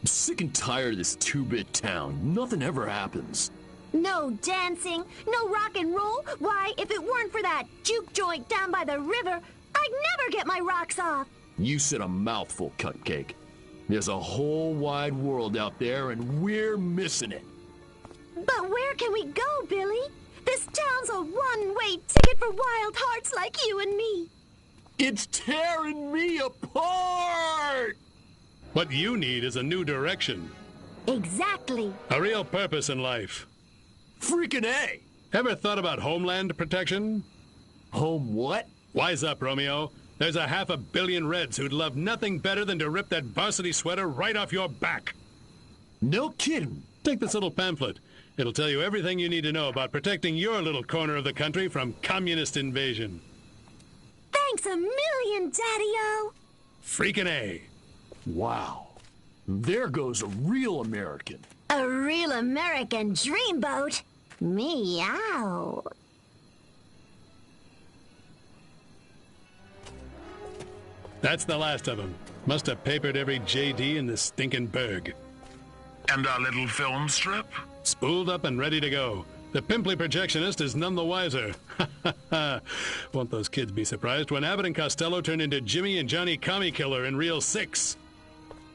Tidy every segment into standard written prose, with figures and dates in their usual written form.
I'm sick and tired of this two-bit town. Nothing ever happens. No dancing, no rock and roll. Why, if it weren't for that juke joint down by the river, I'd never get my rocks off. You said a mouthful, Cupcake. There's a whole wide world out there, and we're missing it. But where can we go, Billy? This town's a one-way ticket for wild hearts like you and me. It's tearing me apart! What you need is a new direction. Exactly. A real purpose in life. Freaking A! Ever thought about homeland protection? Home what? Wise up, Romeo. There's a 500 million Reds who'd love nothing better than to rip that varsity sweater right off your back. No kidding. Take this little pamphlet. It'll tell you everything you need to know about protecting your little corner of the country from communist invasion. Thanks a million, Daddy-O. Freaking A. Wow. There goes a real American. A real American dreamboat. Meow. That's the last of them. Must have papered every JD in this stinking burg. And our little film strip? Spooled up and ready to go. The pimply projectionist is none the wiser. Won't those kids be surprised when Abbott and Costello turn into Jimmy and Johnny Commie Killer in Reel 6?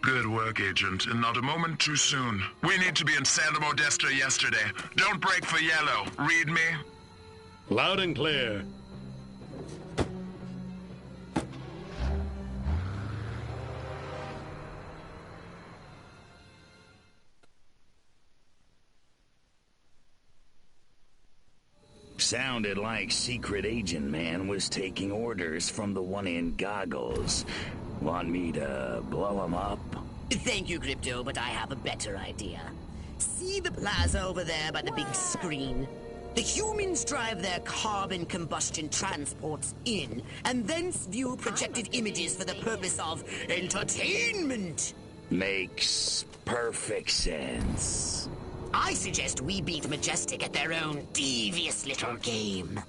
Good work, Agent, and not a moment too soon. We need to be in Santa Modesta yesterday. Don't break for yellow. Read me? Loud and clear. Sounded like Secret Agent Man was taking orders from the one in goggles. Want me to blow him up? Thank you, Crypto, but I have a better idea. See the plaza over there by the big screen? The humans drive their carbon combustion transports in, and thence view projected images for the purpose of entertainment. Makes perfect sense. I suggest we beat Majestic at their own devious little game.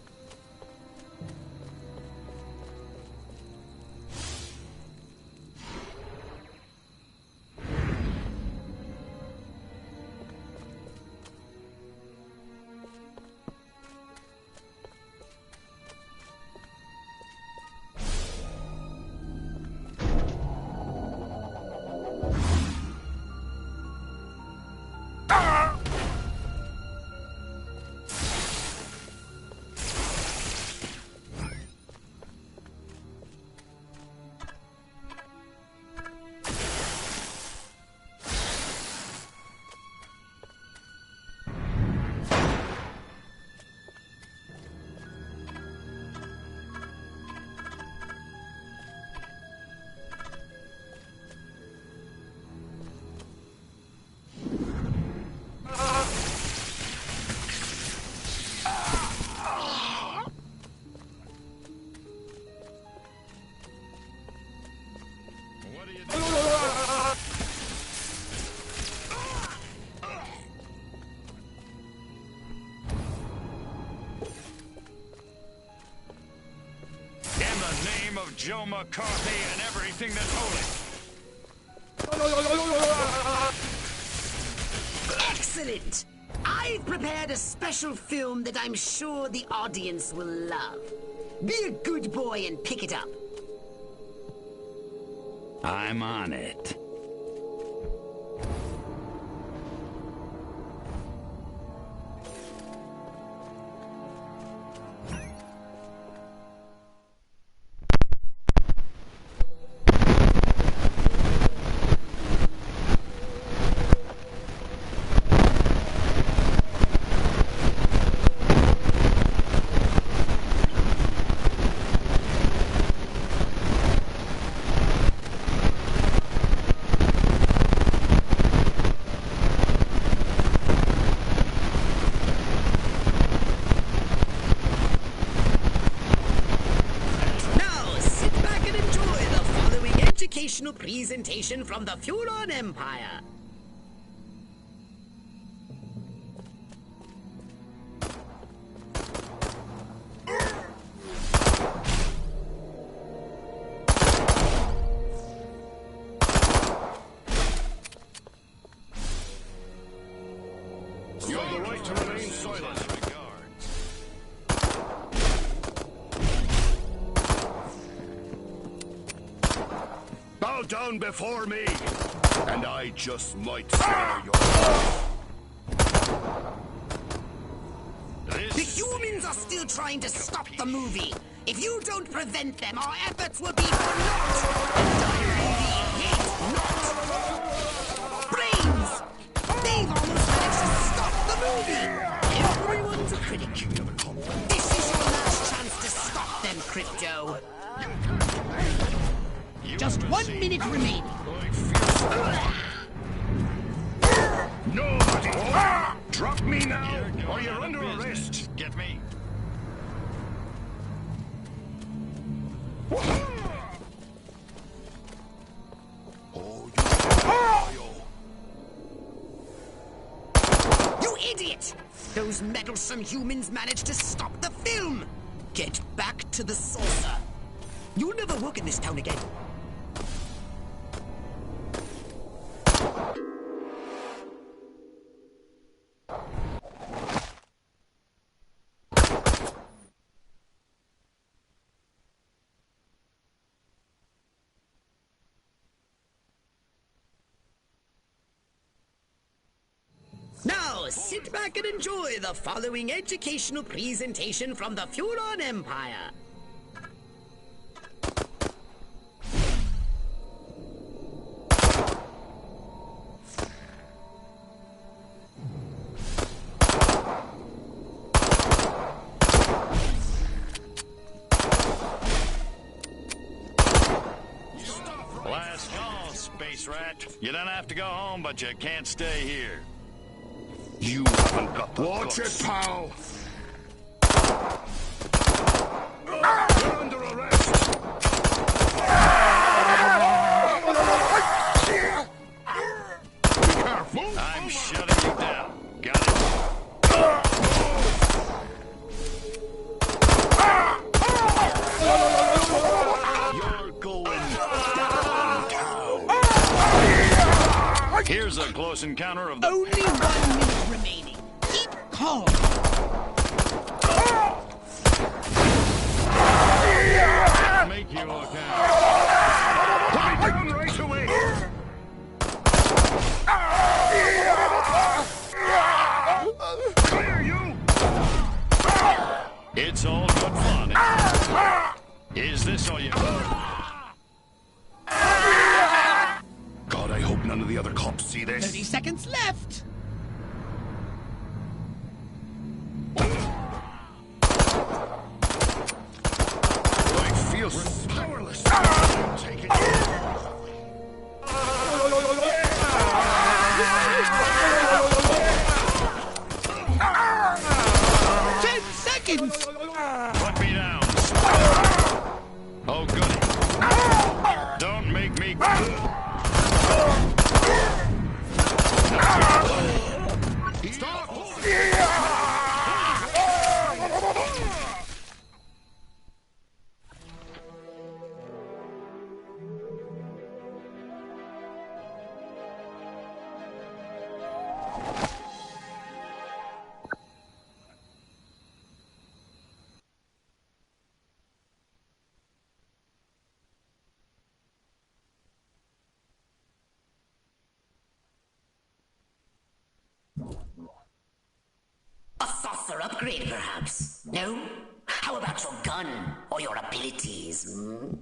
Joe McCarthy and everything that's holy. Excellent! I've prepared a special film that I'm sure the audience will love. Be a good boy and pick it up. I'm on it. Presentation from the Furon Empire. down before me, and I just might spare your life. The humans are still trying to stop the movie. If you don't prevent them, our efforts will be for naught. And I really hate naught. Brains! They've almost managed to stop the movie. Everyone's a critic. This is your last chance to stop them, Crypto. Just 1 minute remaining. Nobody! Drop me now, or you're under arrest. Get me. You idiot! Those meddlesome humans managed to stop the film! Get back to the saucer. You'll never work in this town again. Now, sit back and enjoy the following educational presentation from the Furon Empire. Last call, Space Rat. You don't have to go home, but you can't stay here. You haven't got the Watch guts. it, pal. You're under arrest. Be careful. I'm shutting you down. Got it? You're going downtown. Here's a close encounter of the... Only 1 minute remaining. Keep calm. Make you look out. Put me down right away. Clear you. It's all good fun. Is this all you... God, I hope none of the other cops see this. 30 seconds left. I feel powerless. Take it. 10 seconds. Put me down. Oh, goody. Don't make me... A saucer upgrade, perhaps? No? How about your gun or your abilities? Hmm?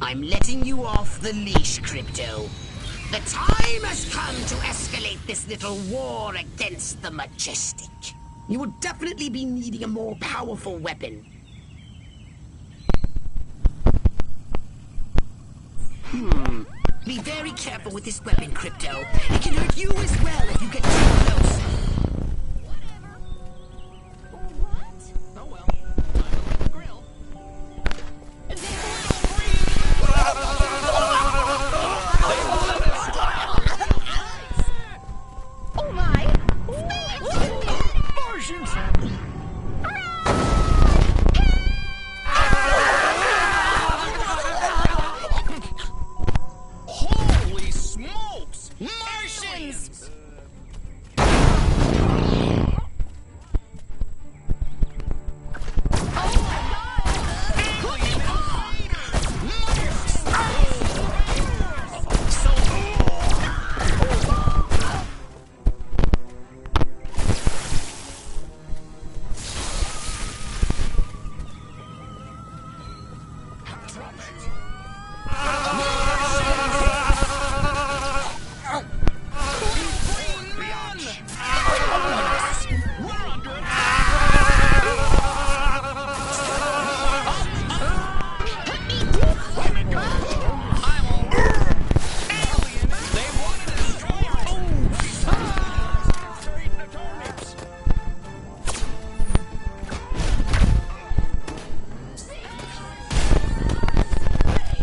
I'm letting you off the leash, Crypto. The time has come to escalate this little war against the Majestic. You will definitely be needing a more powerful weapon. Be very careful with this weapon, Crypto. It can hurt you as well if you get too close. Oh well, time to light the grill. Oh my! Martians! Holy smokes! Martians!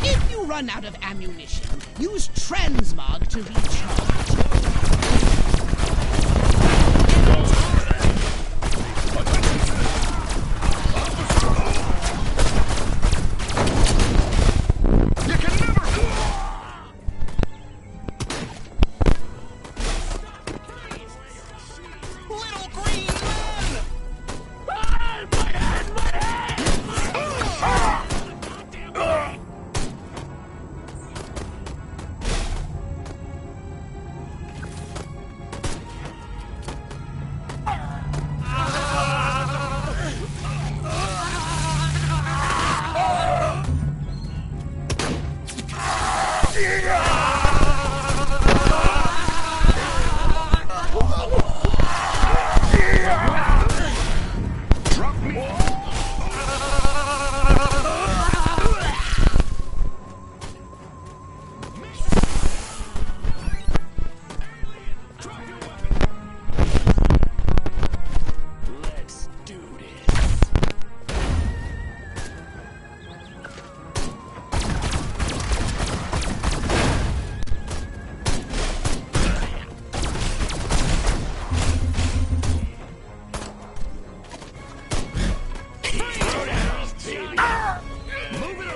If you run out of ammunition, use transmog to recharge. Little green men! Let's do this.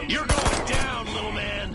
You're going down, little man!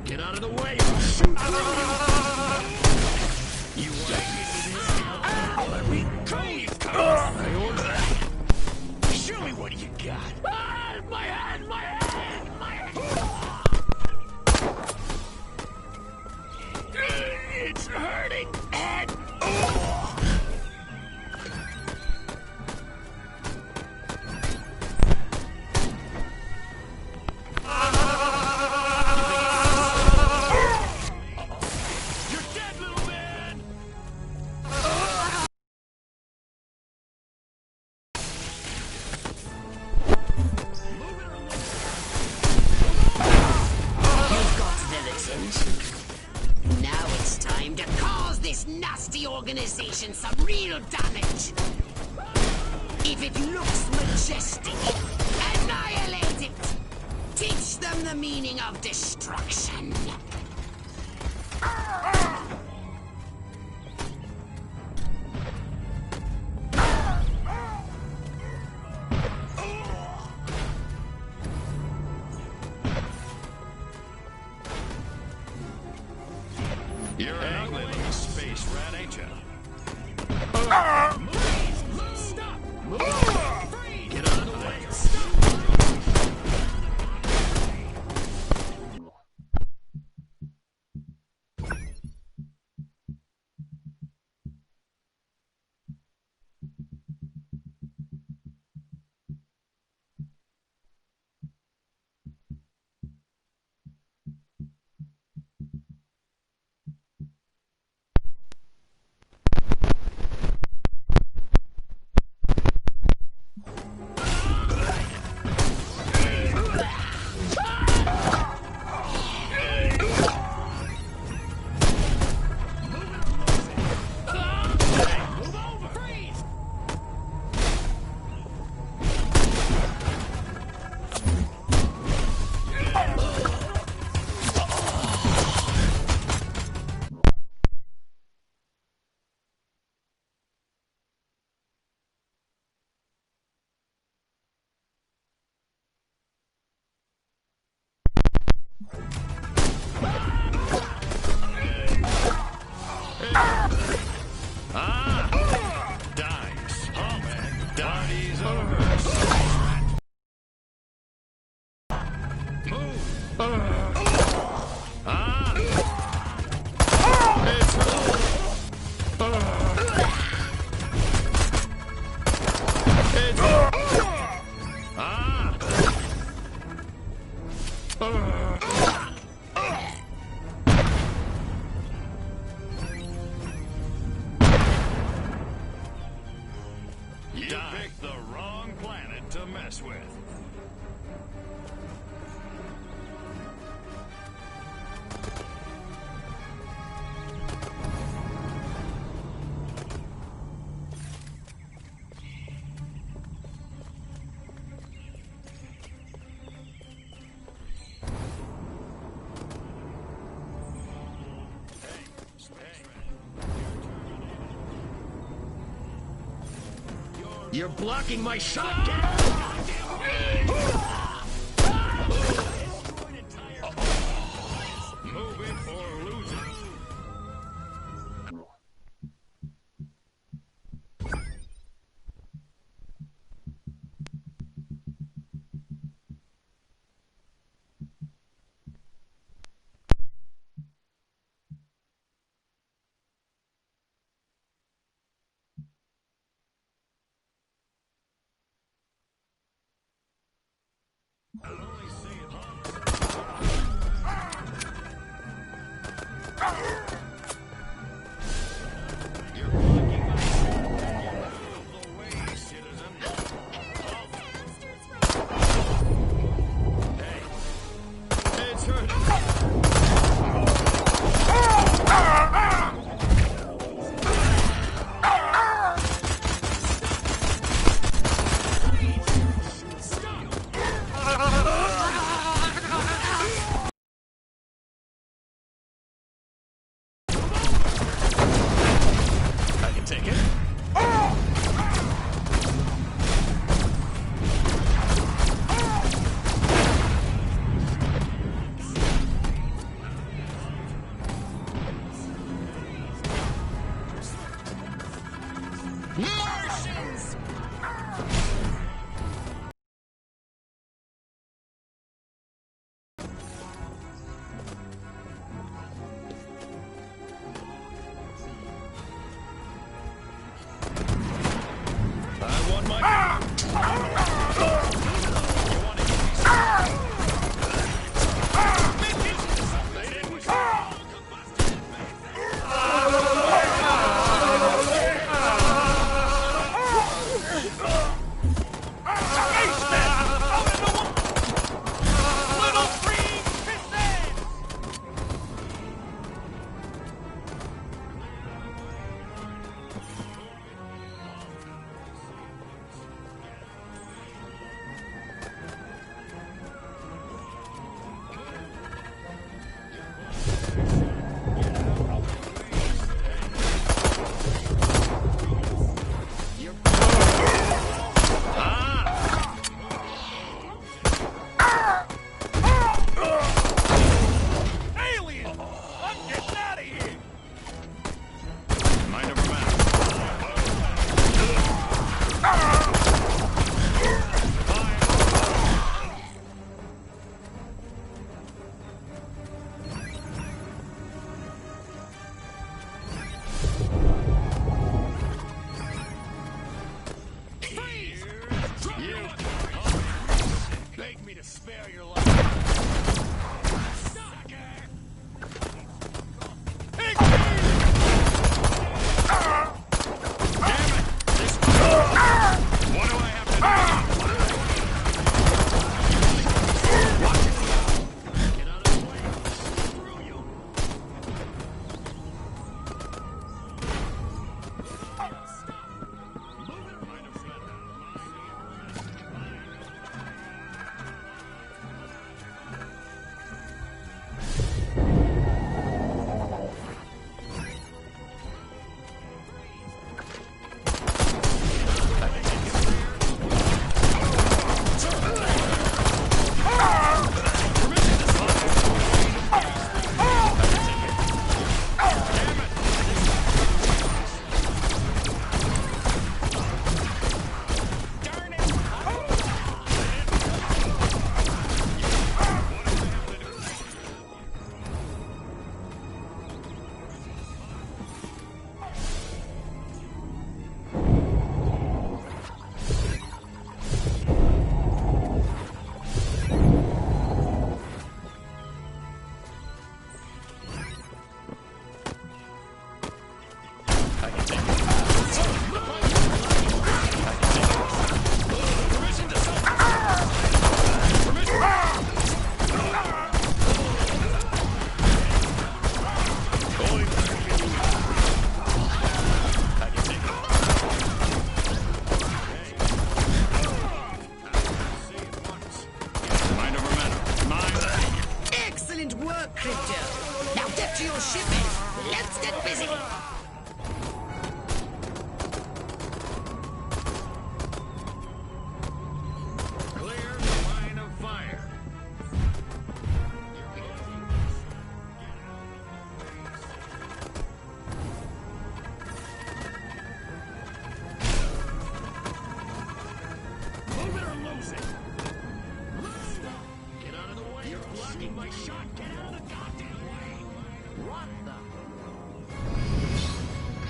Get out of the way! I'll shoot through you! You want to get this? Let me go, you cock! I order. Show me what you got! My hand! My hand! My hand! It's hurting! And... You're dead, little man! You've got their attention. Now it's time to cause this nasty organization some real damage. If it looks majestic, annihilate it. Teach them the meaning of destruction. Party's over. You picked the wrong planet to mess with. You're blocking my shot, Move it or lose it. I'll only see it You're blocking my out of the way, citizen. Hey, it's hurt. Take it. Martians! I want my... Beg me to spare your life. What do I have to do? Get out of the way. Screw you. Move it or lose it! Get out of the way! You're blocking my shot! Get out of the goddamn way! What the?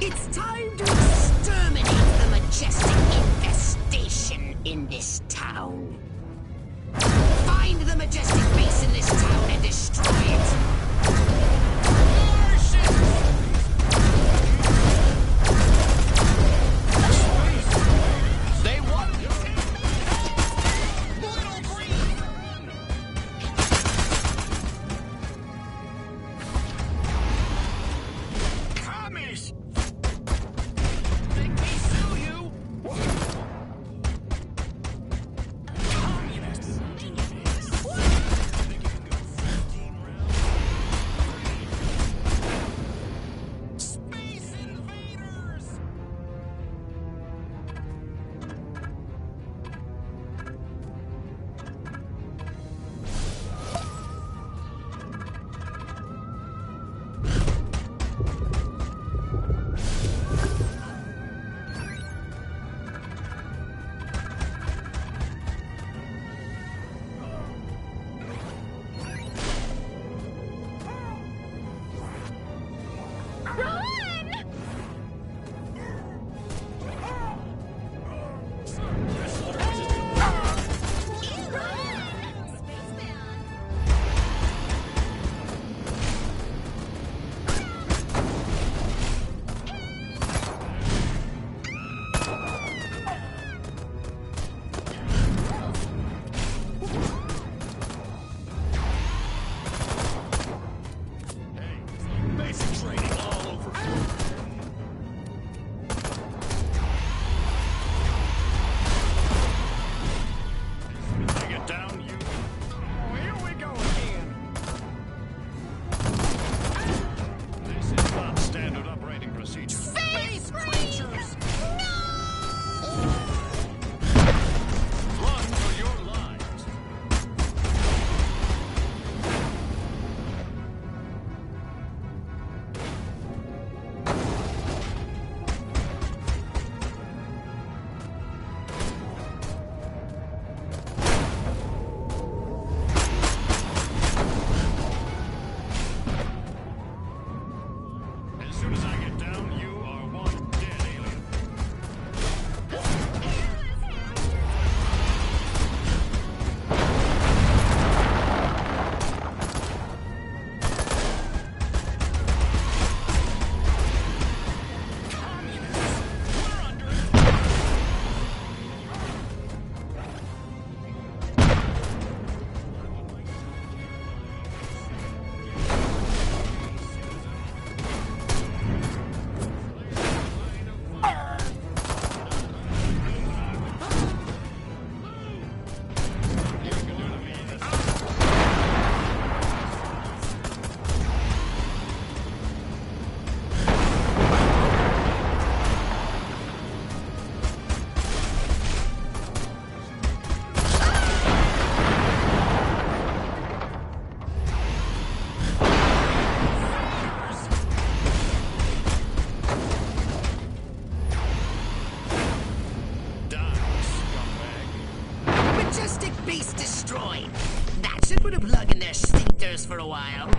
It's time to exterminate the majestic infestation in this town. Find the majestic base in this town and destroy it. Stay what? Commies! Think we sue you? Communists! Space invaders! Basic training all over. Bring it down, you. Oh, here we go again. This is not standard operating procedure. Space creatures! Run for your lives. As soon as I get down, you are one dead alien. Communists! We're under die, scumbag. Majestic base destroyed. That should put a plug in their stinkers for a while.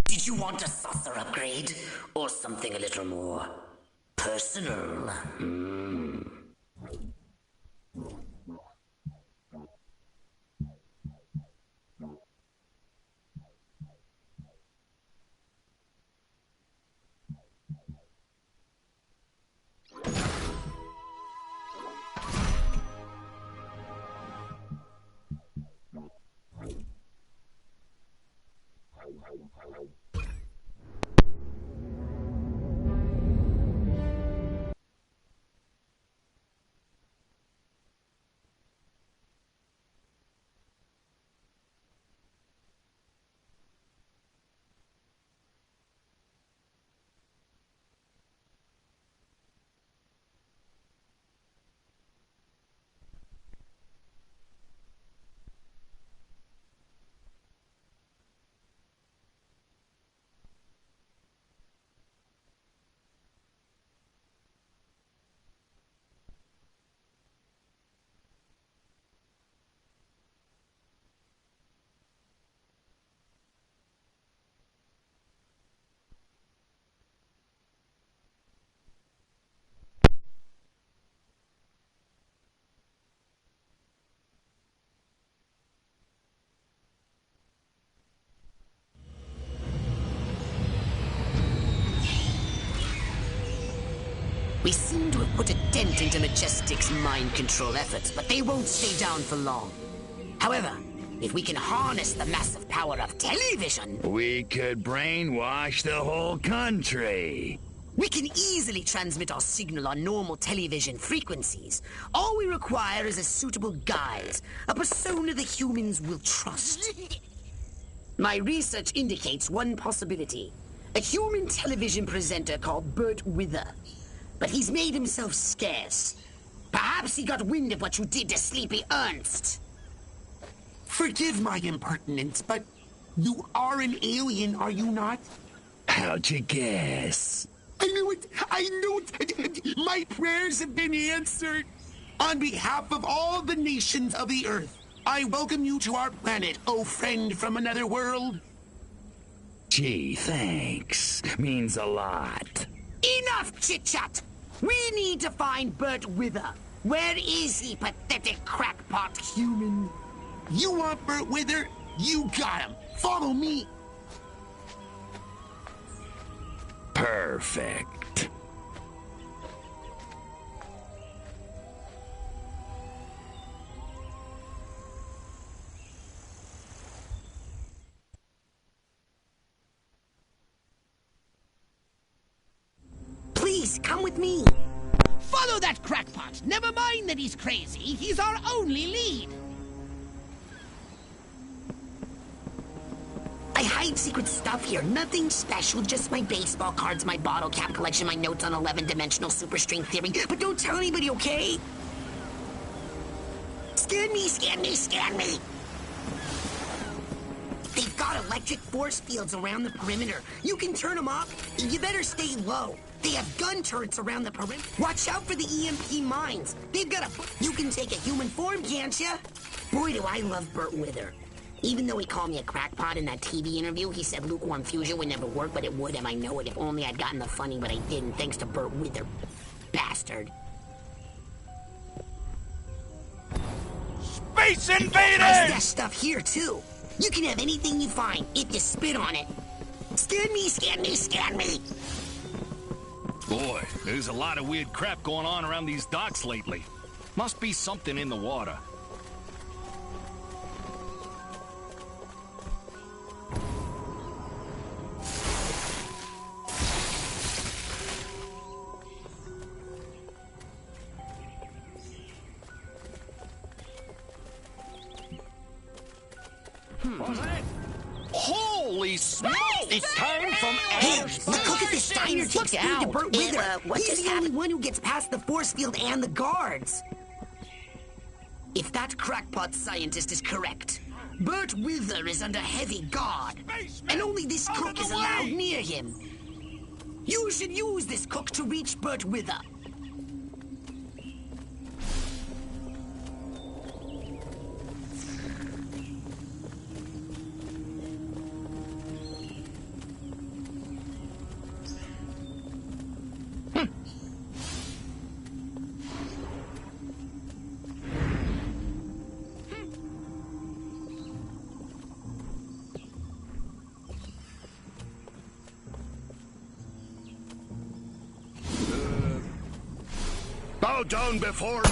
Did you want a saucer upgrade? Or something a little more personal? We seem to have put a dent into Majestic's mind control efforts, but they won't stay down for long. However, if we can harness the massive power of television, We could brainwash the whole country. we can easily transmit our signal on normal television frequencies. All we require is a suitable guise, a persona the humans will trust. My research indicates one possibility. A human television presenter called Bert Wither. But he's made himself scarce. Perhaps he got wind of what you did to Sleepy Ernst. Forgive my impertinence, but you are an alien, are you not? How'd you guess? I knew it! I knew it! My prayers have been answered! On behalf of all the nations of the Earth, I welcome you to our planet, oh friend from another world. Gee, thanks. Means a lot. Enough chit-chat! We need to find Bert Wither. Where is he, pathetic crackpot human? You want Bert Wither? You got him! Follow me! Perfect. Please, come with me. Follow that crackpot. Never mind that he's crazy. He's our only lead. I hide secret stuff here. Nothing special. Just my baseball cards, my bottle cap collection, my notes on 11-dimensional superstring theory. But don't tell anybody, okay? Scan me, scan me, scan me. They've got electric force fields around the perimeter. You can turn them off. You better stay low. They have gun turrets around the perimeter. Watch out for the EMP mines. They've got a... You can take a human form, can't you? Boy, do I love Bert Wither. Even though he called me a crackpot in that TV interview, he said lukewarm fusion would never work, but it would, and I know it. If only I'd gotten the funny, but I didn't, thanks to Bert Wither. Bastard. Space I invaders! stash stuff here, too. You can have anything you find if you spit on it. Scan me, scan me, scan me. Boy, there's a lot of weird crap going on around these docks lately. Must be something in the water. Holy smokes! It's time from Hey, look at this diner takes food to Bert Wither. He's the only one who gets past the force field and the guards. If that crackpot scientist is correct, Bert Wither is under heavy guard, and only this cook is allowed near him. You should use this cook to reach Bert Wither. Bow down before me.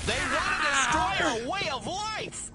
They want to destroy our way of life!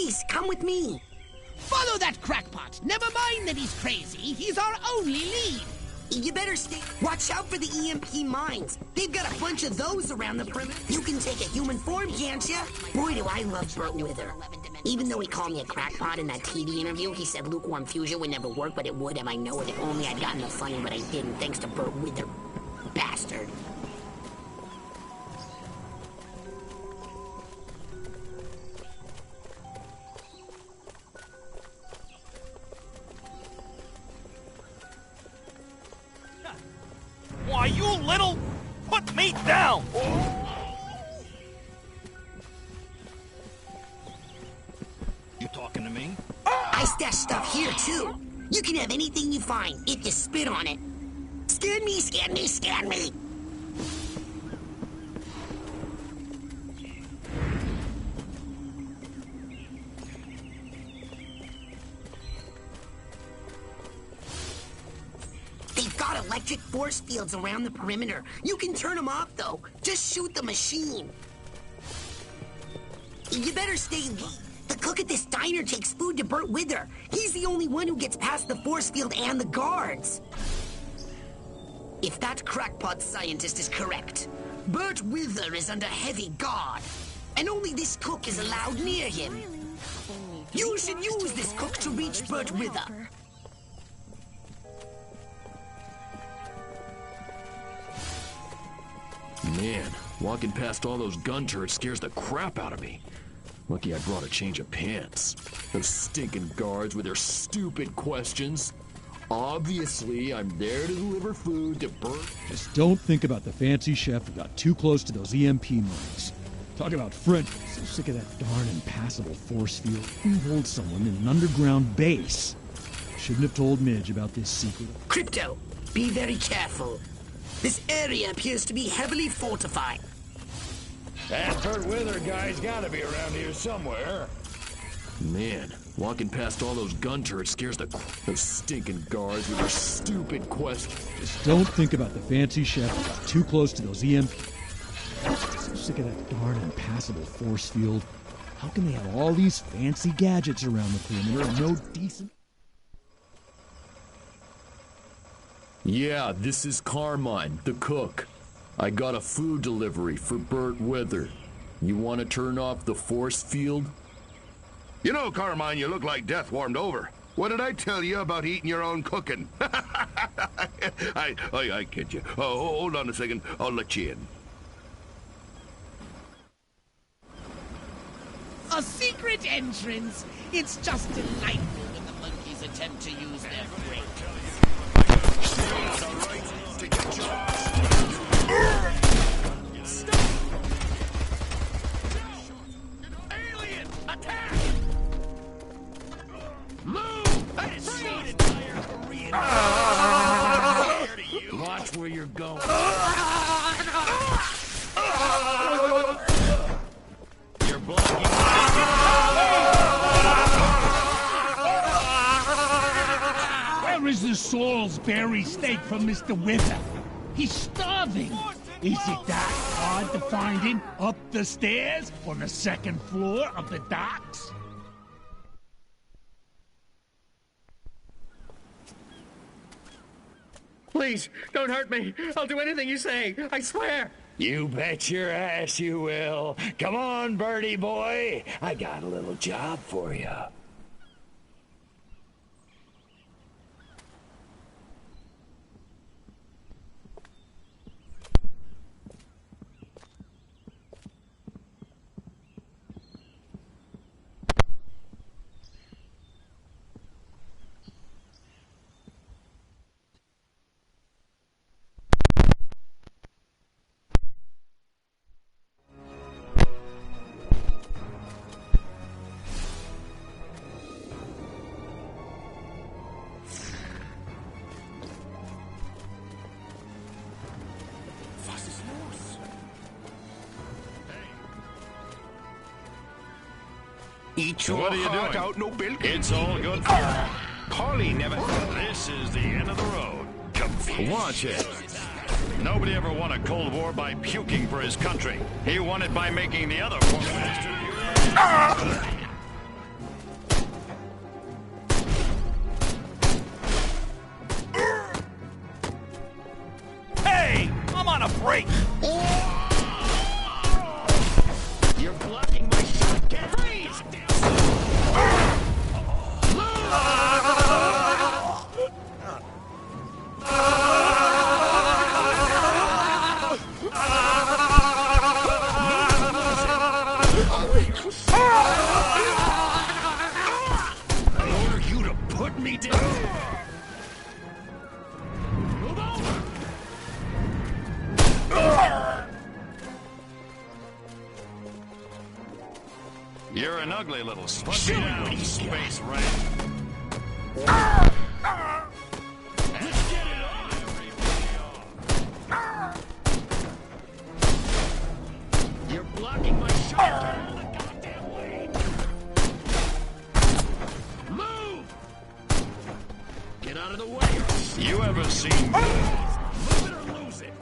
Please, come with me. Follow that crackpot. Never mind that he's crazy. He's our only lead. You better stay. Watch out for the EMP mines. They've got a bunch of those around the perimeter. You can take a human form, can't ya? Boy, do I love Burt Wither. Even though he called me a crackpot in that TV interview, he said lukewarm fusion would never work, but it would, and I know it. If only I'd gotten the funding, but I didn't, thanks to Burt Wither. Bastard. Why, you little... Put me down! You talking to me? I stash stuff here, too. You can have anything you find, if you spit on it. Scan me, scan me, scan me! They've got electric force fields around the perimeter. You can turn them off, though. Just shoot the machine. You better stay low. The cook at this diner takes food to Burt Wither. He's the only one who gets past the force field and the guards. If that crackpot scientist is correct, Burt Wither is under heavy guard, and only this cook is allowed near him. You should use this cook to reach Burt Wither. Man, walking past all those gun turrets scares the crap out of me. Lucky I brought a change of pants. Those stinking guards with their stupid questions. Obviously, I'm there to deliver food to Burt. Just don't think about the fancy chef who got too close to those EMP mines. Talk about French. So sick of that darn impassable force field. Who holds someone in an underground base? Shouldn't have told Midge about this secret. Crypto, be very careful. This area appears to be heavily fortified. That Burt Wither guy's gotta be around here somewhere. Man, walking past all those gun turrets scares those stinking guards with their stupid questions. Just don't think about the fancy chef who got too close to those EMP. So sick of that darn impassable force field. How can they have all these fancy gadgets around the perimeter and no decent... Yeah, this is Carmine, the cook. I got a food delivery for Burt Wither. You want to turn off the force field? You know, Carmine, you look like death warmed over. What did I tell you about eating your own cooking? I kid you. Oh, hold on a second. I'll let you in. A secret entrance. It's just delightful when the monkeys attempt to use their brains. Alien! Attack! Move! That is seen entire Korean. Watch where you're going. You're blocking. Where is the Salisbury steak from Mr. Wither? He's starving. Is it that hard to find him up the stairs on the second floor of the docks? Please, don't hurt me. I'll do anything you say. I swear. You bet your ass you will. Come on, Birdie boy. I got a little job for you. Eat your What are you heart doing? out, no bill. It's all good for you. Polly never... This is the end of the road. Watch it. Nobody ever won a Cold War by puking for his country. He won it by making the other form. I order you to put me down. Move over. You're an ugly little put me down, Space Ram. You're blocking my shot. Get out of the goddamn way. Move! Get out of the way. You ever seen me? Move it or lose it.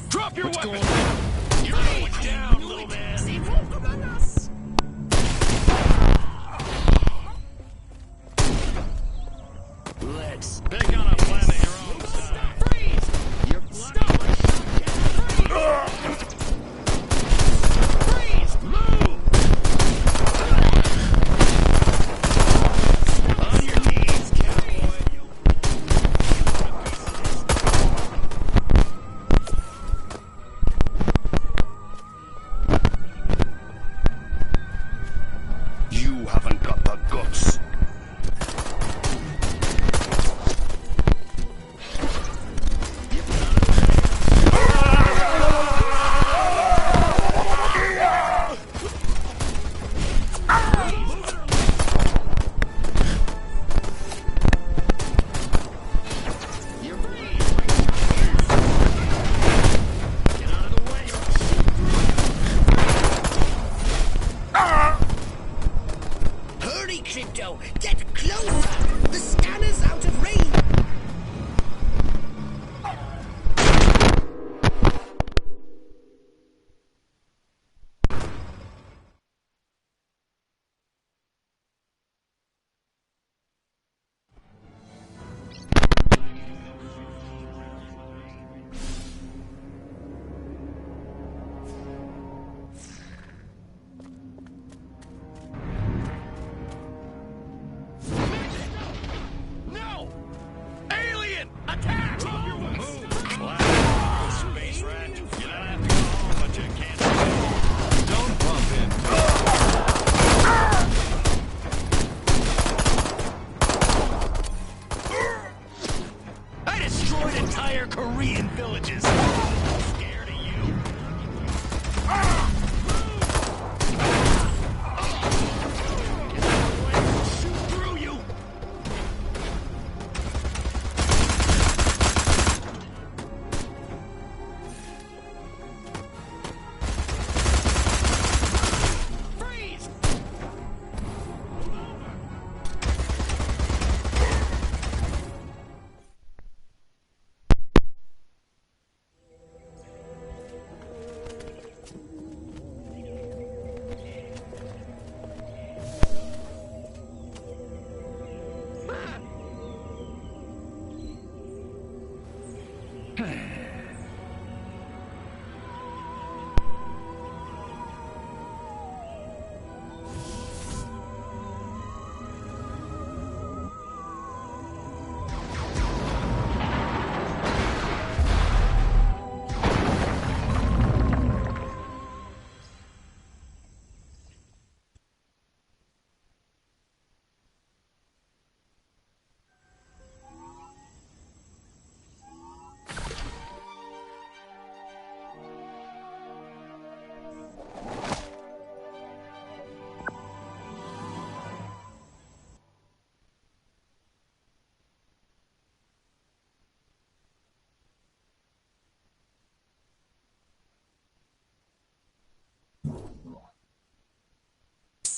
Drop your What's weapon! going on? You're going down, little man! Let's Take on a planet your own size. freeze. You're blocking my shot. Freeze. Move. On your knees, cowboy! You haven't got the guts. You're freeze. Get out of the way. Hurry, Crypto! Get closer! The scanner's out of range! No!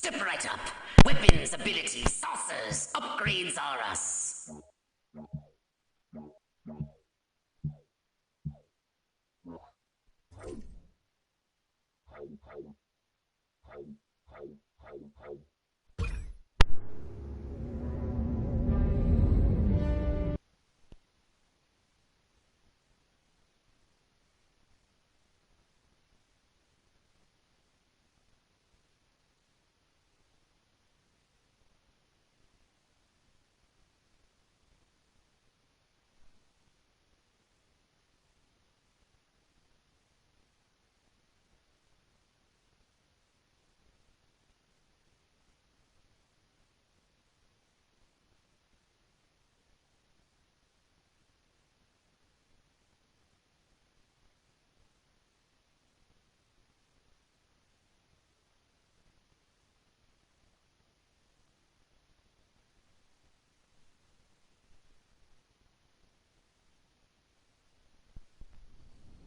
Step right up. Weapons, abilities, saucers, upgrades are us.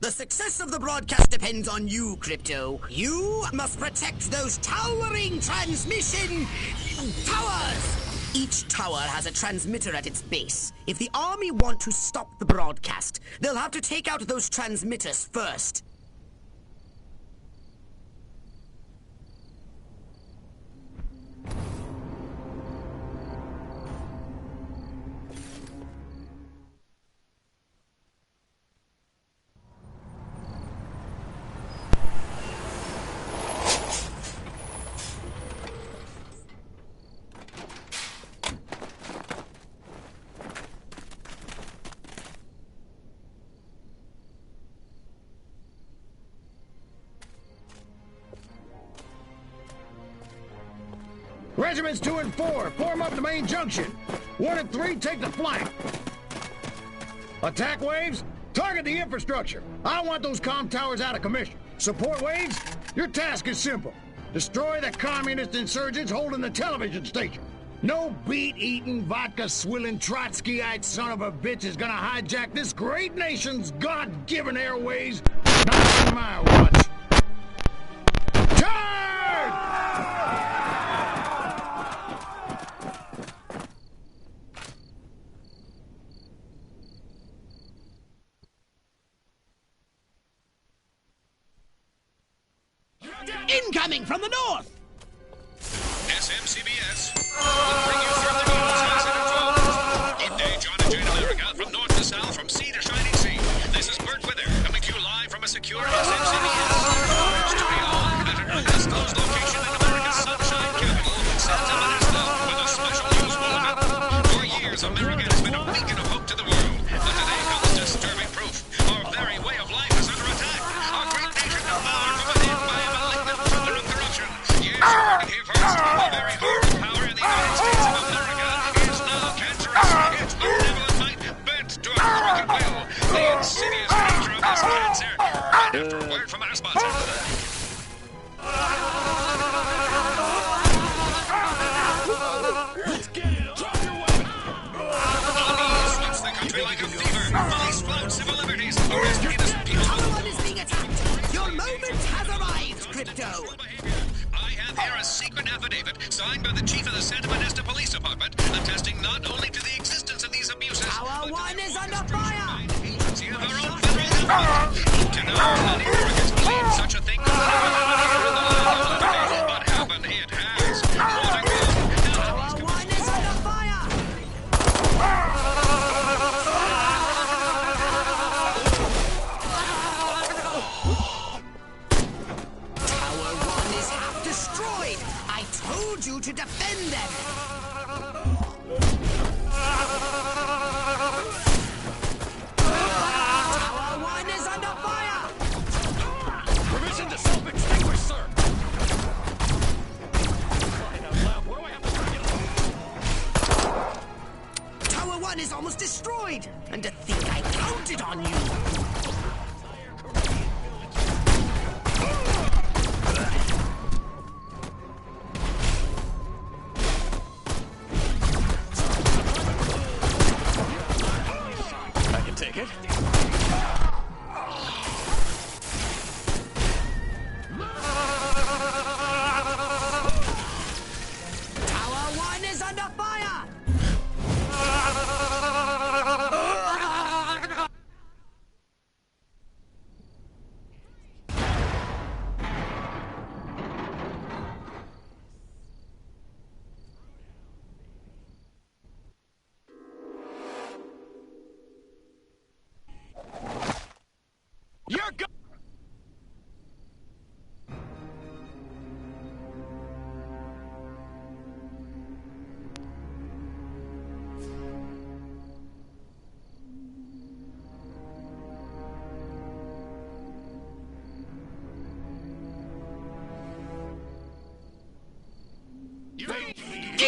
The success of the broadcast depends on you, Crypto. You must protect those towering transmission towers! Each tower has a transmitter at its base. If the army want to stop the broadcast, they'll have to take out those transmitters first. Regiments 2 and 4, form up the main junction. 1 and 3, take the flank. Attack waves, target the infrastructure. I want those comm towers out of commission. Support waves, your task is simple. Destroy the communist insurgents holding the television station. No beet-eating, vodka-swilling, Trotskyite son of a bitch is gonna hijack this great nation's God-given airways. Not on my watch. Incoming from the north! SMCBS will bring you further news as it unfolds. Good day, John and Jane America, from north to south, from sea to shining sea. This is Bert Wither, coming to you live from a secure SMCBS studio at an undisclosed location in America's sunshine capital, Santa Monica, with a special news bulletin. For years, America has been a beacon of hope to the world, but today comes disturbing proof. Our very way of life is under attack. Our great nation devoured from within by a malignant brother of corruption. Yes, you heard it here first. The very heart of power in the United States of America is now cancerous. Its malevolent might bent to a crooked will. The insidious nature of this cancer. Right after a word from our sponsor. Let's get it. Drop your weapon. Police sweeps the country like a fever. Police flout civil liberties. Arrest innocent people. Someone is being attacked. Your moment has arrived, Crypto. I have here a secret affidavit signed by the chief of the Santa Monica Police Department, attesting not only to the existence of these abuses, Our one is under fire. agency of our own federal government. To know that Americans believe such a thing could never happen here in the land of liberty, but happen it has. Our one is under fire. Tower 1 is half destroyed. I told you to defend them. Tower 1 is under fire. Permission to self-extinguish, sir. Tower 1 is almost destroyed. And to think I counted on you. I can take it.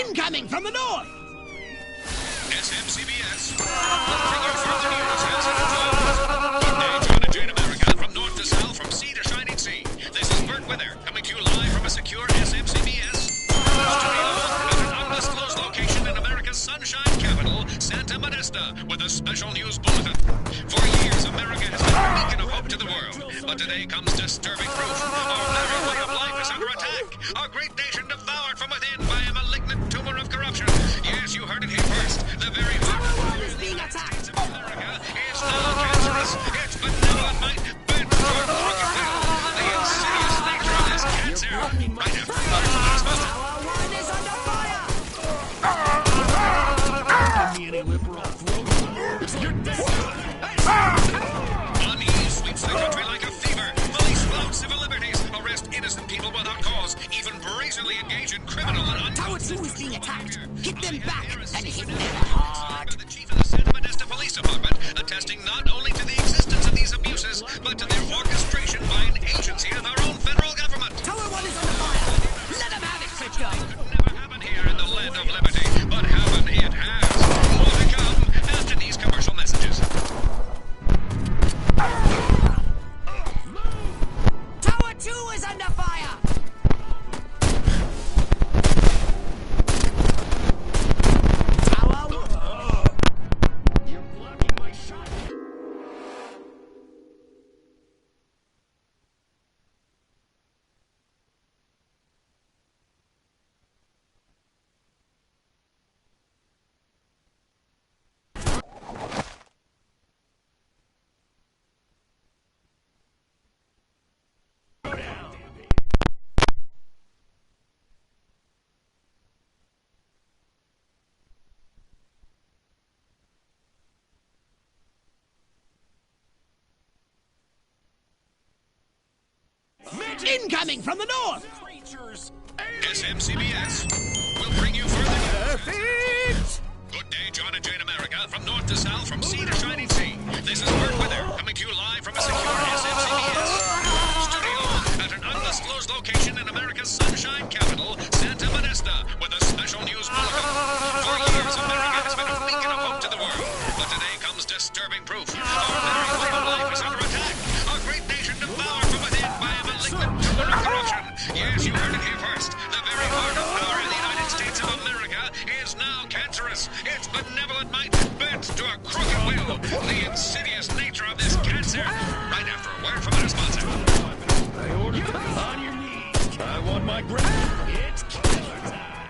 Incoming from the north! SMCBS. We'll bring you further news as it unfolds. Good day, John and Jane America, from north to south, from sea to shining sea. This is Bert Wither, coming to you live from a secure SMCBS studio at an undisclosed location in America's sunshine capital, Santa Modesta, with a special news bulletin. For years, America has been a beacon of hope to the world, but today comes disturbing proof. Our very way of life is under attack. Our great nation devoured from within by a malignant tumor of corruption. Yes, you heard it here first. The very heart is being attacked. of America is now cancerous. Its benevolent might bent toward crooked will. The insidious nature of this cancer. Right after the first announcement. Tower 1 is under fire! Give me any lip or I'll throw you. You're dead. Unease sweeps the country like a fever. Police flout civil liberties, arrest innocent people without cause, even brazenly engage in criminal and Tower 2 is being attacked. Hit them back and hit them hard. The chief of the Santa Modesta Police Department, attesting not only to the existence of these abuses, but to their orchestration by an agency of our own federal government. Tower 1 is under fire. Let them have it, Crypto. Never happened here in the land of liberty, but heaven it has. More to come after these commercial messages. Tower 2 is under fire. Tower 1. You're blocking my shot. Incoming from the north! SMCBS will bring you further news. Good day, John and Jane America, from north to south, from sea to shining sea. This is Bert Wither, coming to you live from a secure SMCBS studio at an undisclosed location in America's sunshine capital, Santa Modesta, with a special news bulletin. For years, America has been a beacon of hope to the world, but today comes disturbing proof. Our very way of life is under attack. Our great nation devoured from within by a malignant tumor of corruption. Yes, you heard it here first. The very heart of power in the United States of America is now cancerous. Its benevolent might bent to a crooked will. The insidious nature of this cancer. Right after a word from our sponsor. I order on your knees. I want my grab. It's killer time.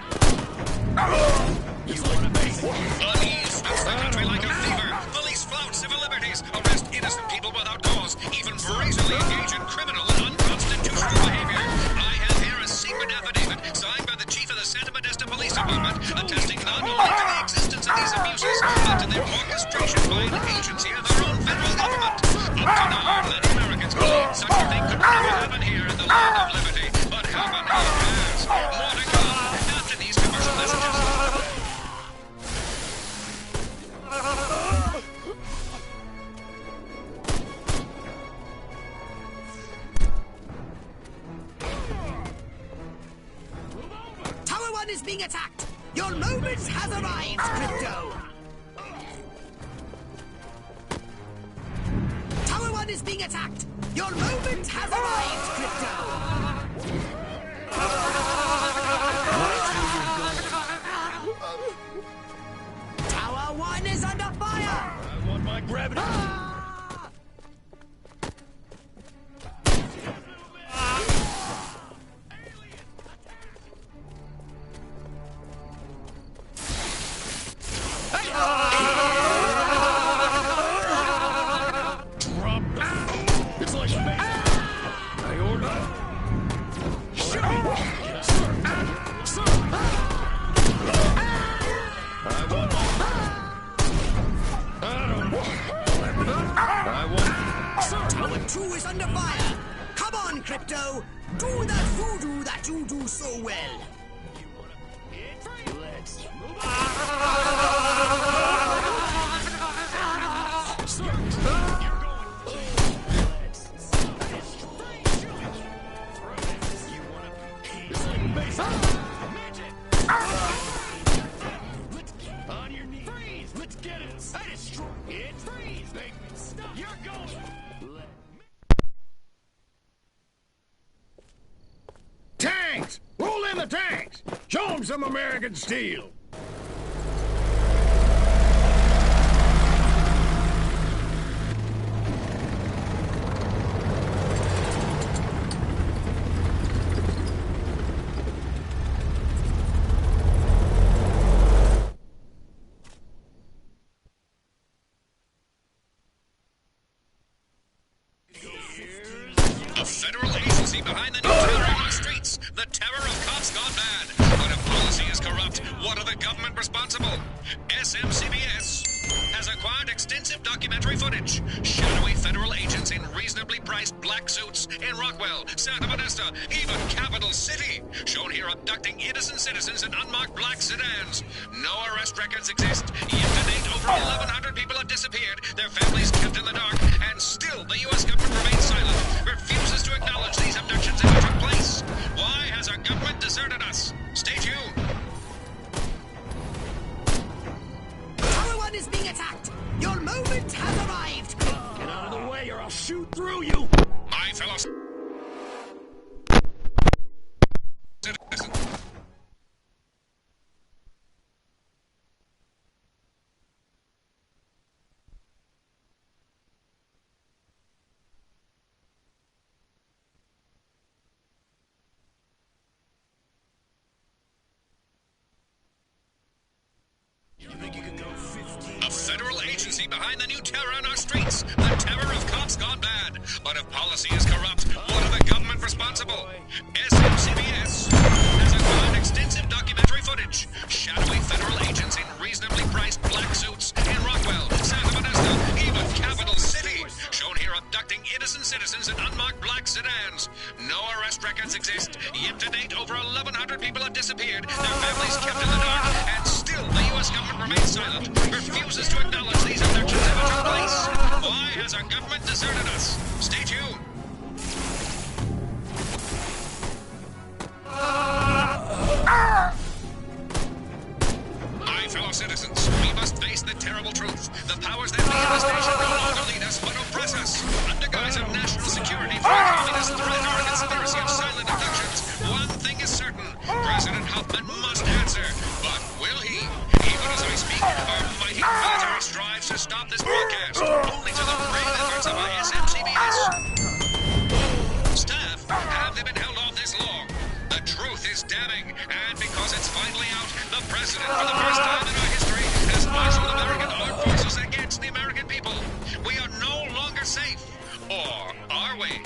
You want to make Unease sweeps the country like a fever. Police flout civil liberties, arrest innocent people without cause, even brazenly engage in criminal and unconstitutional behavior. I have here a secret affidavit signed by the chief of the Santa Modesta Police Department, attesting not only to the existence of these abuses, but to their orchestration by an agency of our own federal government. Up to now, many Americans believe such a thing could never happen here in the land of liberty, but heaven it has. More to come after these commercial messages. Tower 1 is being attacked. Your moment has arrived, Crypto. Tower 1 is being attacked. Your moment has arrived, Crypto. Tower 1 is under fire. I want my gravity. It's like I order. Sir. Tower 2 is under fire. Come on, Crypto. Do that voodoo that you do so well. Let's move on. tanks! Show them some American steel! A federal agency behind the new terror on our streets. The terror of cops gone bad. But if policy is corrupt, what are the government responsible? SMCBS has acquired extensive documentary footage. Shadowy federal agents in reasonably priced black suits in Rockwell, Santa Modesto, even Capital City. Shown here abducting innocent citizens in unmarked black sedans. No arrest records exist. Yet to date, over 1,100 people have disappeared. Their families kept in the dark. And still, the U.S. government remains silent. Refuses to acknowledge these abductions ever took place. Why has our government deserted us? Stay tuned. Tower 1 is being attacked. Your moment has arrived. Get out of the way or I'll shoot through you. My fellow citizens. A federal agency behind the new terror on our streets. The terror of cops gone bad. But if policy is corrupt, what are the government responsible? SMCBS has acquired extensive documentary footage. Shadowy federal agents in reasonably priced black suits in Rockwell, Santa Modesto, even Capital City. Shown here abducting innocent citizens in unmarked black sedans. No arrest records exist. Yet to date, over 1,100 people have disappeared. Their families kept in the dark. And still, the U.S. government remains silent. Refuses to acknowledge these abductions ever took place. Why has our government deserted us? Stay tuned. My fellow citizens, we must face the terrible truth. The powers that be in this nation no longer lead us, but oppress us. Under guise of national security for a communist threat or a conspiracy of silent abductions, one thing is certain. President Huffman must answer. But will he? Even as I speak, our mighty military strives to stop this broadcast, only to the brave efforts of our SMCBS. Staff, have they been held off this long? The truth is damning, and because it's finally out, the president, for the first time in our history, has marshaled American armed forces against the American people. We are no longer safe. Or are we?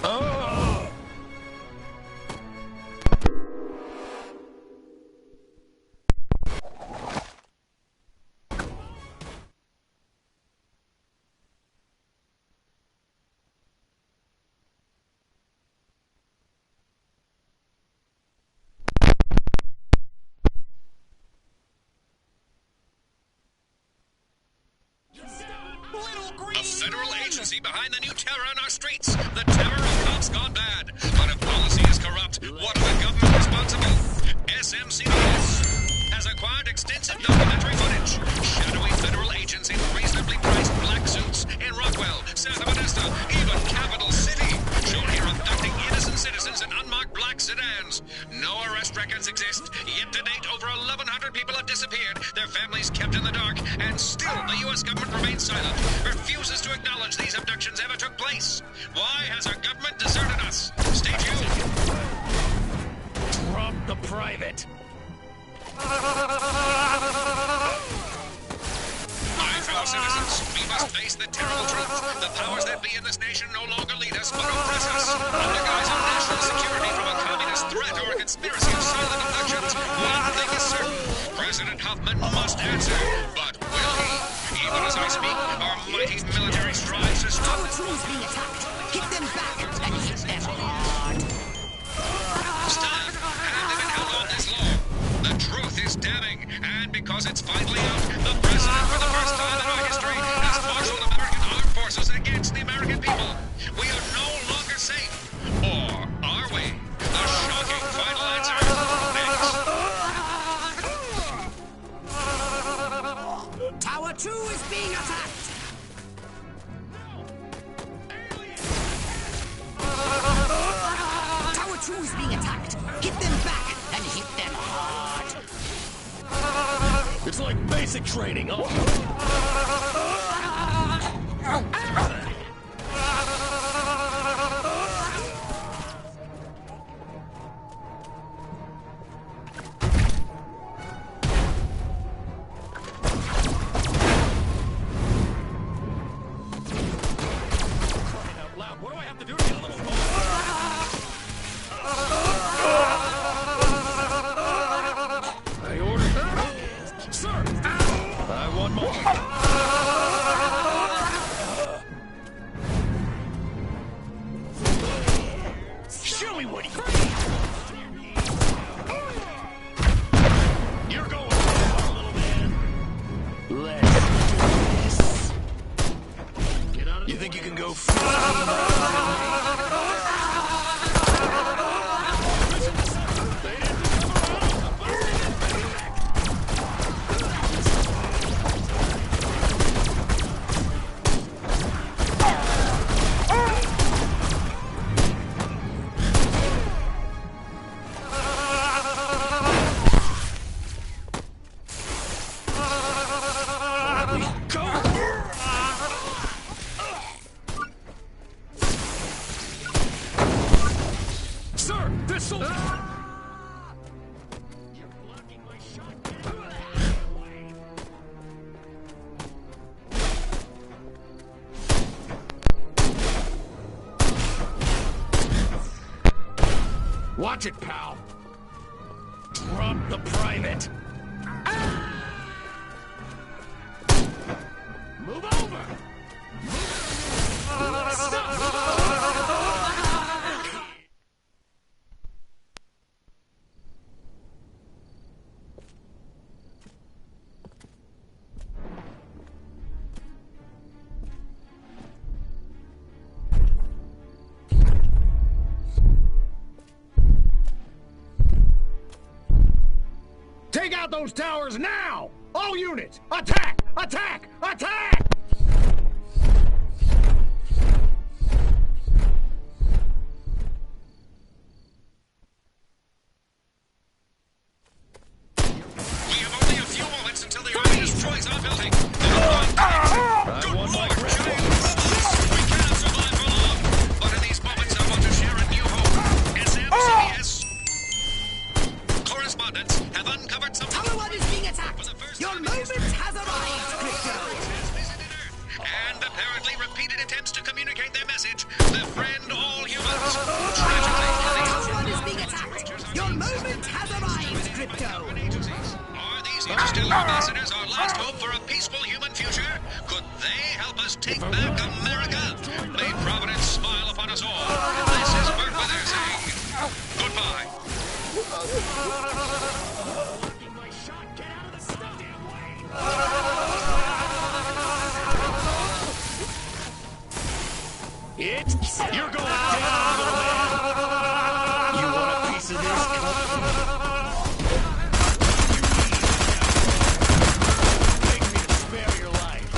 A federal agency behind the new terror on our streets. The terror of cops gone bad. But if policy is corrupt, what are the government responsible? SMCBS has acquired extensive documentary footage. Shadowy federal agents in reasonably priced black suits in Rockwell, Santa Modesto, even Capital City. Shown here abducting innocent citizens in unmarked black sedans. No arrest records exist. Yet to date, over 1,100 people have disappeared. Their families kept in the dark. And still, the U.S. government remains silent. Refuses to acknowledge these abductions ever took place. Why has our government deserted us? Stay tuned. Drop the private. My fellow citizens, we must face the terrible truth. The powers that be in this nation no longer lead us, but oppress us. Under guise of national security from a communist threat or a conspiracy of silent abductions, one thing is certain. President Huffman must answer. But will he? Even as I speak, our mighty military strives to stop Tower 2 is being attacked. Hit them back and hit them hard. Staff, have they been held on this long? The truth is damning, and because it's finally out, the president, for the first time in our history, has marshaled American armed forces against the American people. We are no longer safe. Or are we? The shocking final answer next. Tower 2 is being attacked. Tower 2 is being attacked. Hit them back and hit them It's like basic training. Show me what you You're going down, little man. Let's do this. You think you can go 15 miles? Sir, this'll... You're blocking my shot. Watch it, pal. Drop the private. Move over. Stop. Take out those towers now! All units, attack! Attack! Attack! We have only a few moments until the army destroys our building. Good Lord, giant robots! We cannot survive for long. But in these moments, I want to share a new hope. SMCBS correspondents have uncovered some... Tower 1 is being attacked! Your moment has arrived, Crypto! And apparently repeated attempts to communicate their message. Befriend all humans. Tragically, Tower 1 is being attacked! Your moment has arrived, Crypto! Are these still ambassadors our last hope for a peaceful human future? Could they help us take back America? May Providence smile upon us all. This is Bert Withers saying goodbye. You're going down, little man. You want a piece of this? Beg me to spare your life.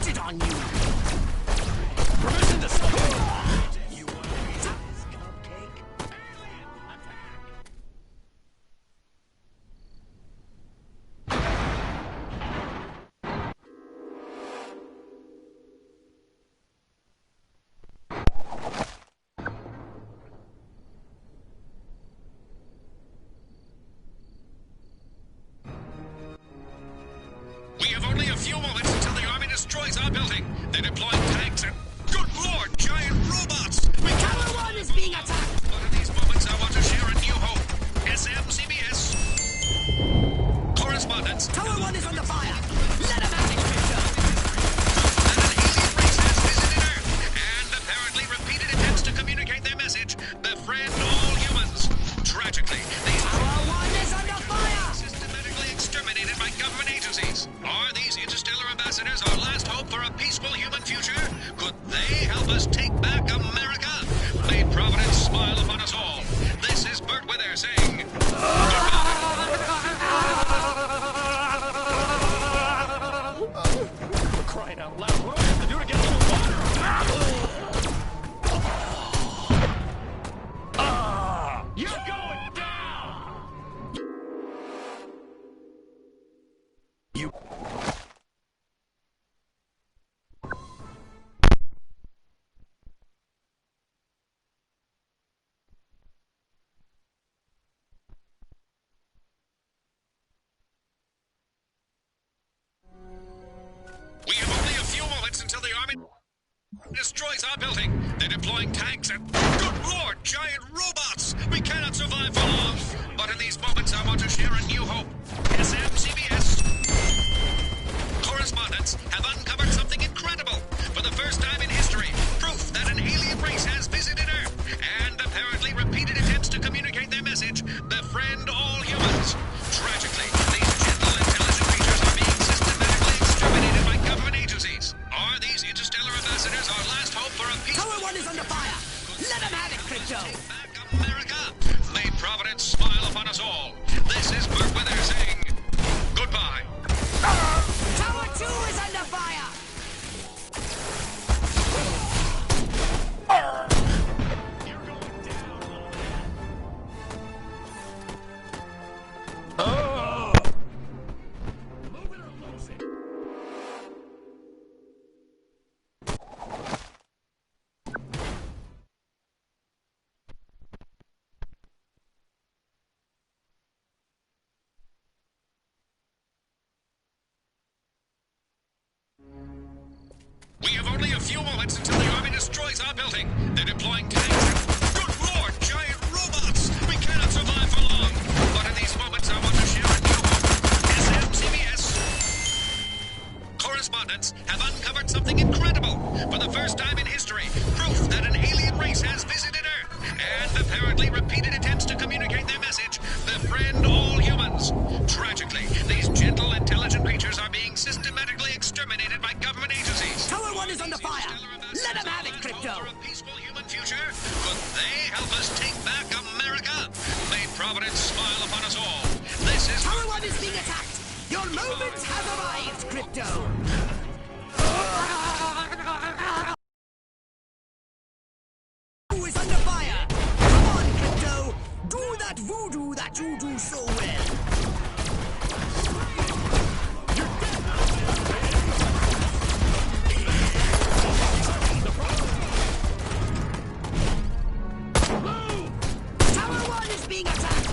it on you! Permission to support! We have only a few moments until the army destroys our building. They're deploying tanks and, good lord, giant robots! Tower 1 is being attacked! But in these moments, I want to share a new hope. SMCBS. Correspondence. Tower 1 is under fire! Let him have it, Crypto! That an alien race has visited Earth and apparently repeated attempts to communicate their message, befriend all humans. Tragically, these Tower 1 is under fire! systematically exterminated by government agencies. Are these interstellar ambassadors our last hope for a peaceful human future? Could they help us take back America? May Providence smile upon us all. This is Bert Wither saying For crying out loud, what do I have to do to get a little water? You're going down! You... we have only a few moments until the army destroys our building. They're deploying tanks and, good lord, giant robots! We cannot survive for long. But in these moments, I want to share a new hope. SMCBS. Correspondents have uncovered something incredible. For the first time in history, proof that an alien race has visited Earth and apparently repeated attempts to communicate their message, befriend all humans. Tragically, these gentle, intelligent creatures are being systematically exterminated by government agencies. Are these interstellar ambassadors our last hope for a peaceful... Tower 1 is under fire! Let him have it, Crypto! Back America! May Providence smile upon us all. This is Bert Wither saying goodbye. Tower 2 is under fire! We have only a few moments until the army destroys our building. They're deploying tanks and, good lord, giant robots! We cannot survive for long. But in these moments, I want to share a new hope. SMCBS. Correspondents have uncovered something incredible. For the first time in history, proof that an alien race has visited Earth and apparently repeated attempts to communicate their message, befriend all humans. Tragically, these gentle, intelligent creatures are being systematically exterminated by government agencies. Tower 1 is under fire! Let him have it, Crypto! For a peaceful human future, could they help us take back America? May Providence smile upon us all. This is... Tower 1 is being attacked! Your moment has arrived, Crypto! Who is under fire? Come on, Crypto! Do that voodoo that you do so well! Tower 1 is being attacked!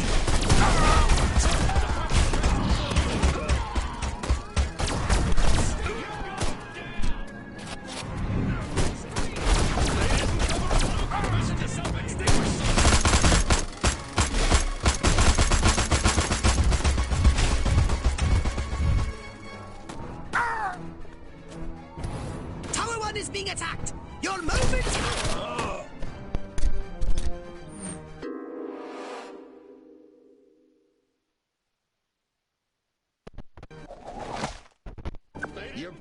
Tower 1 is being attacked! Your moment... You're...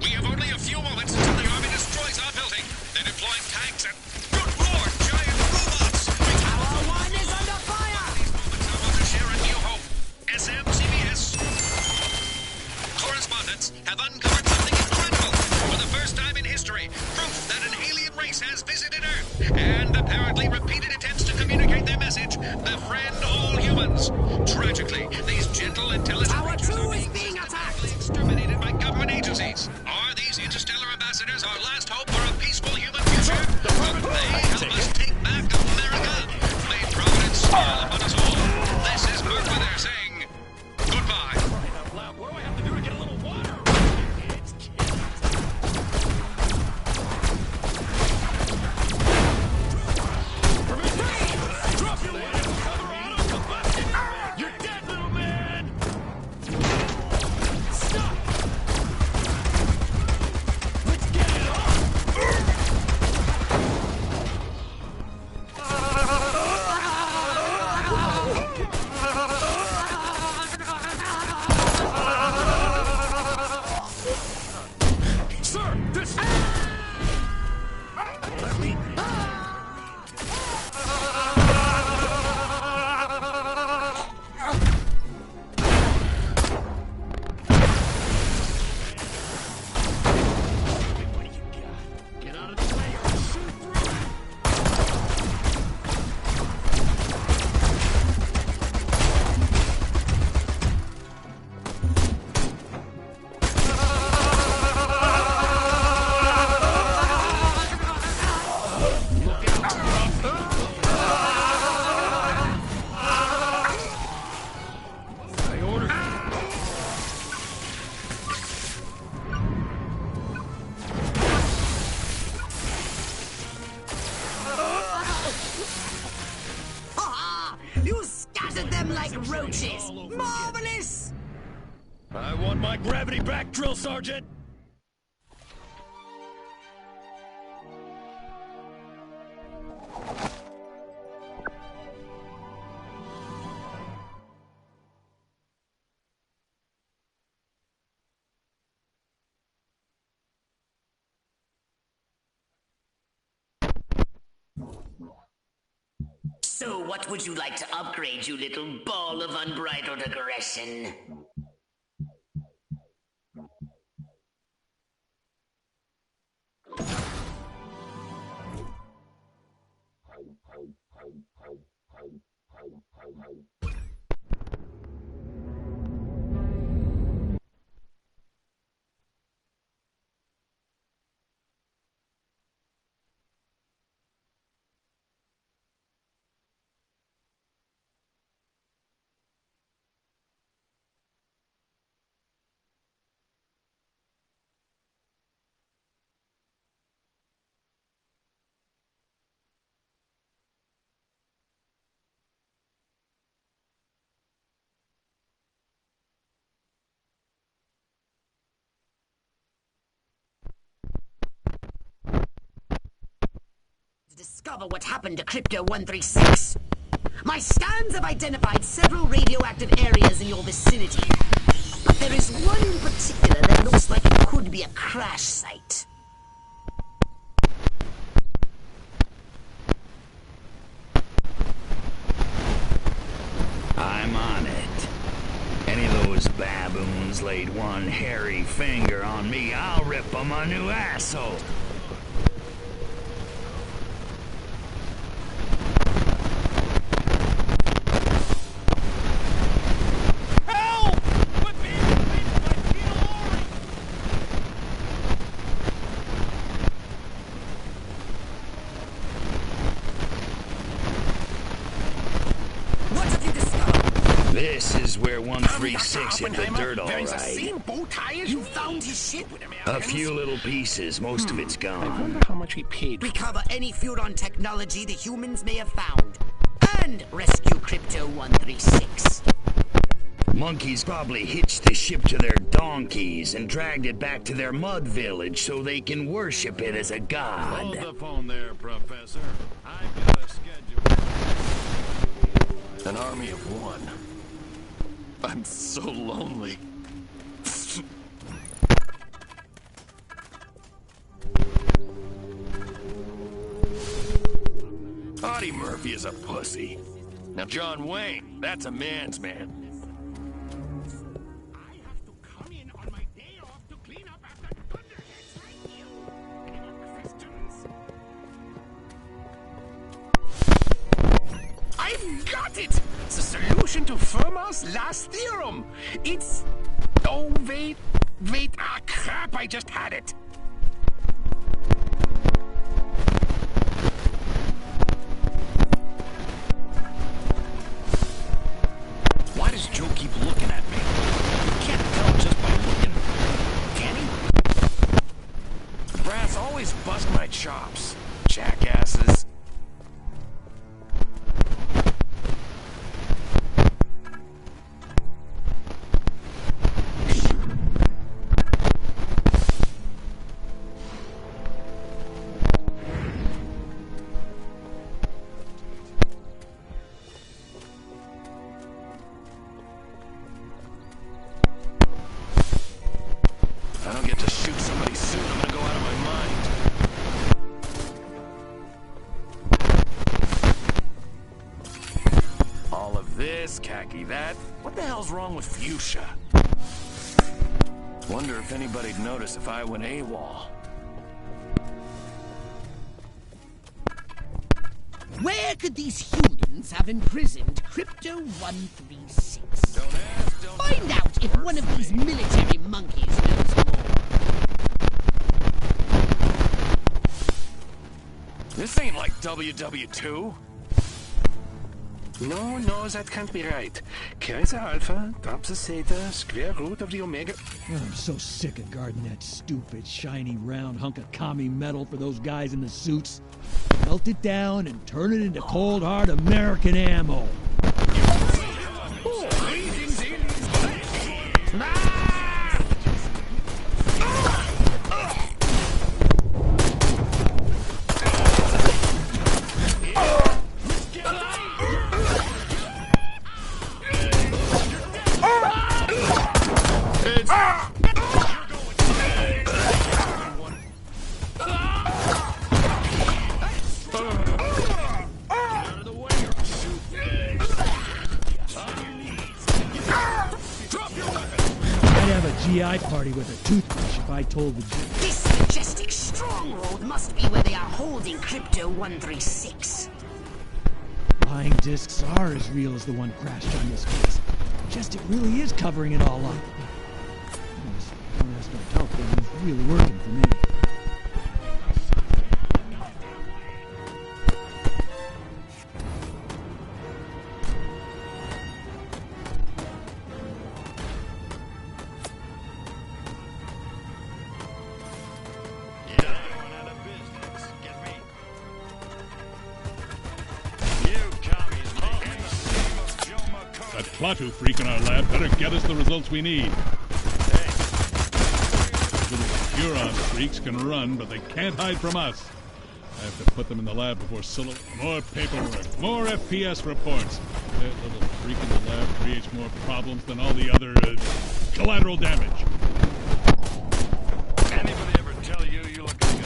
We have only a few moments until the army destroys our building. They're deploying tanks and, good lord, tragically. These gentle, intelligent creatures are being attacked, exterminated by government agencies. Are these interstellar ambassadors our last hope for a peaceful human future? Will they help us take back America? May Providence smile upon us all. This is Bert Wither saying goodbye. What do I have to do to get a little water? Drop your weapon, Colorado! You're dead, little man! Stop! Let's get it on! Sir, this... Let me... Get out of the way or I'll shoot through it! I ordered Ha! You scattered them like roaches! Marvelous! I want my gravity back, Drill Sergeant! So what would you like to upgrade, you little ball of unbridled aggression? Discover what happened to Crypto-136. My scans have identified several radioactive areas in your vicinity, but there is one in particular that looks like it could be a crash site. I'm on it. Any of those baboons laid one hairy finger on me, I'll rip them a new asshole. This is where 136 hit the dirt, all right. You found his ship? A few little pieces, most of it's gone. I wonder how much he paid. Recover any Furon technology the humans may have found, and rescue Crypto-136. Monkeys probably hitched the ship to their donkeys and dragged it back to their mud village so they can worship it as a god. Hold the phone there, Professor. I've got a schedule. An army of one. I'm so lonely. Audie Murphy is a pussy. Now John Wayne, that's a man's man. I've got it! It's the solution to Fermat's last theorem. It's... Oh, wait. Ah, crap, I just had it. Why does Joe keep looking at me? You can't tell just by looking. Can he? The brass always bust my chops. Jackasses. If I don't get to shoot somebody soon, I'm gonna go out of my mind. All of this, khaki that. What the hell's wrong with fuchsia? Wonder if anybody'd notice if I went AWOL. Where could these humans have imprisoned Crypto-136? Find out if one of these military monkeys knows more. This ain't like WW2. No, that can't be right. Carries the alpha, drops the theta, square root of the omega... I'm so sick of guarding that stupid, shiny, round hunk of commie metal for those guys in the suits. Melt it down and turn it into cold, hard American ammo. GI party with a toothbrush if I told the truth. This majestic stronghold must be where they are holding Crypto-136. Lying discs are as real as the one crashed on this place. Majestic really is covering it all up. This don't ask, don't tell thing is really working for me. Klaatu freak in our lab better get us the results we need. The Huron freaks can run, but they can't hide from us. I have to put them in the lab before Scylla... More paperwork, more FPS reports. That little freak in the lab creates more problems than all the other, collateral damage. Anybody ever tell you you look like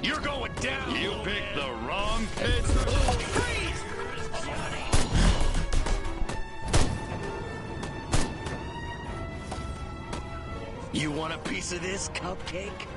You're going down! You picked the wrong pit. You want a piece of this, cupcake?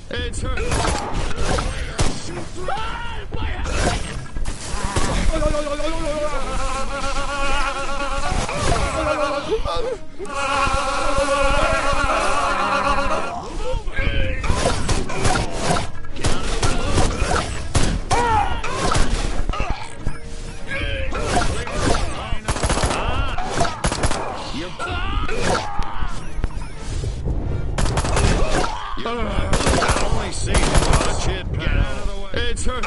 It's her. Only see watch it, pal. Get out of the way. It's her.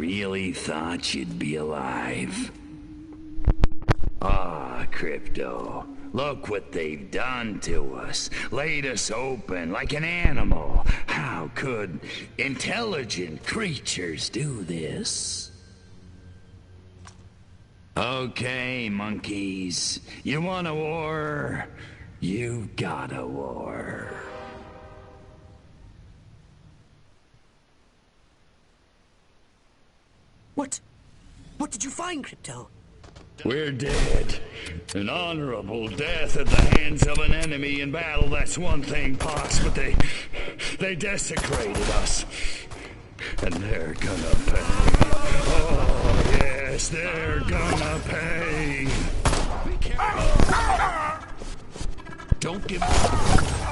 really thought you'd be alive. Ah, Crypto. Look what they've done to us. Laid us open like an animal. How could intelligent creatures do this? Okay, monkeys. You want a war? You got a war. What did you find, Crypto? We're dead. An honorable death at the hands of an enemy in battle, that's one thing, Pox, but they desecrated us. And they're gonna pay. Oh, yes, they're gonna pay. Be careful. Don't give up.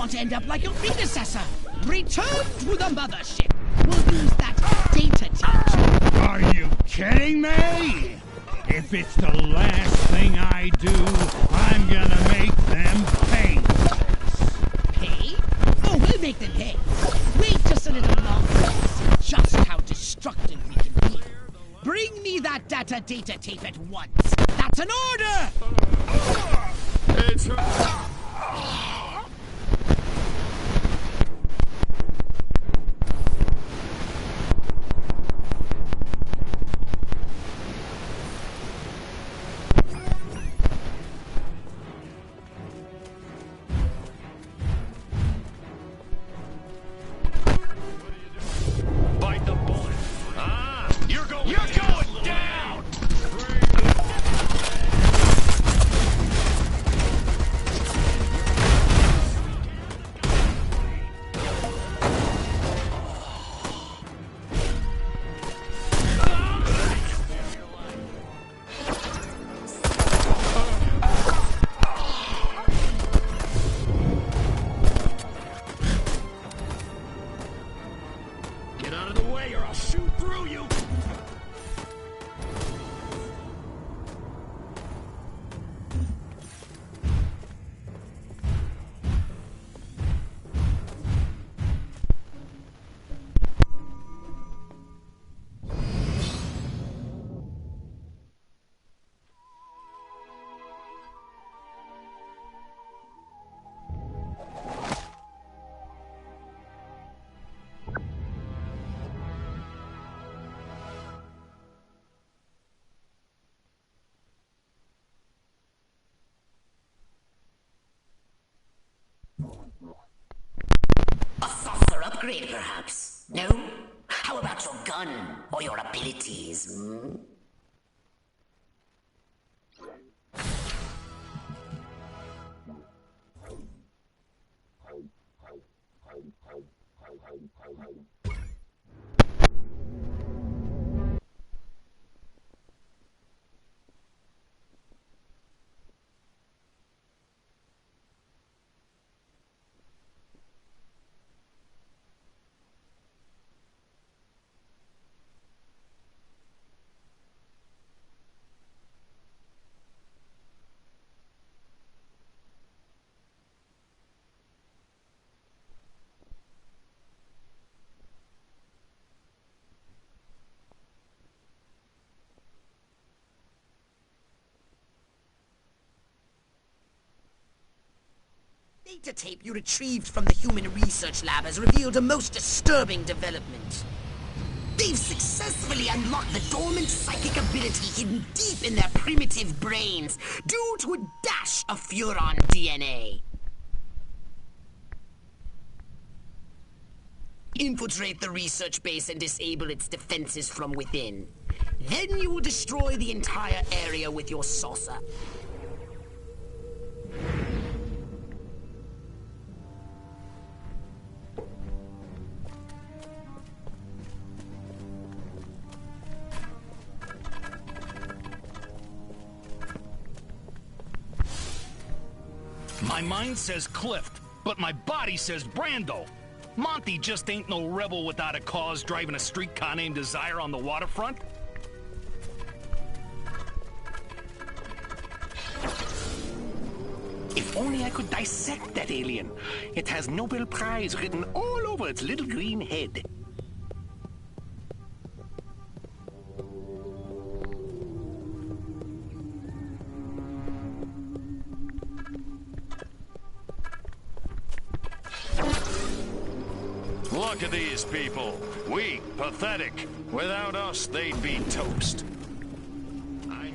To end up like your predecessor. Return to the mothership. We'll use that data team. Are you kidding me? If it's the last thing I do, I'm gonna make them pay for this. Pay? Oh, we'll make them pay. Wait just a little longer to see just how destructive we can be. Bring me that data tape at once. That's an order! It's... A saucer upgrade, perhaps? No? How about your gun or your abilities? Hmm? Data tape you retrieved from the Human Research Lab has revealed a most disturbing development. They've successfully unlocked the dormant psychic ability hidden deep in their primitive brains due to a dash of Furon DNA. Infiltrate the research base and disable its defenses from within. Then you will destroy the entire area with your saucer. My mind says Clift, but my body says Brando. Monty just ain't no rebel without a cause driving a streetcar named Desire on the waterfront. If only I could dissect that alien. It has Nobel Prize written all over its little green head. Look at these people. Weak, pathetic. Without us, they'd be toast.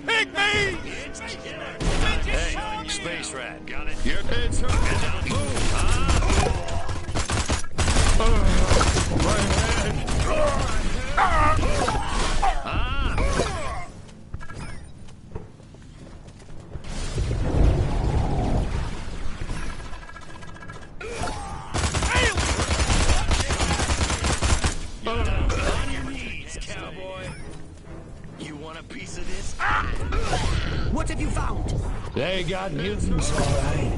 Pick me! Hey, Space Rat, got it? Your head's hurt. Get down. Move. My On your knees, cowboy. You want a piece of this? What have you found? They got mutants, all right.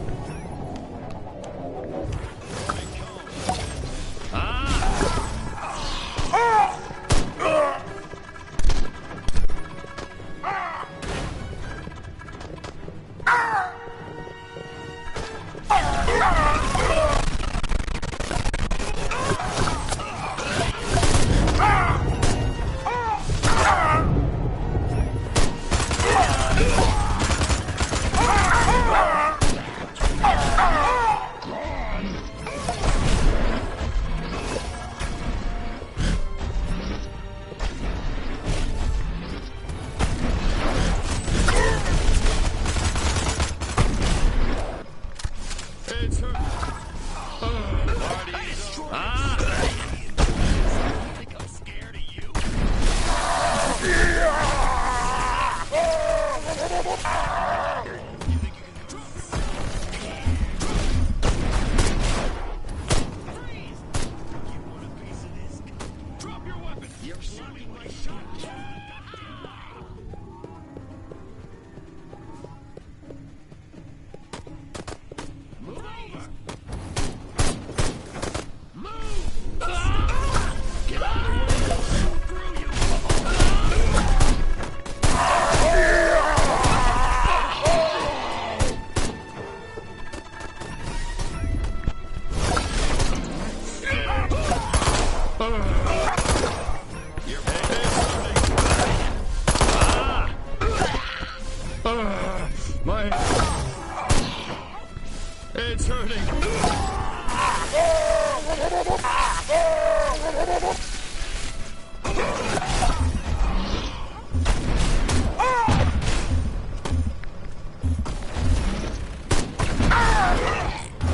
It's hurting.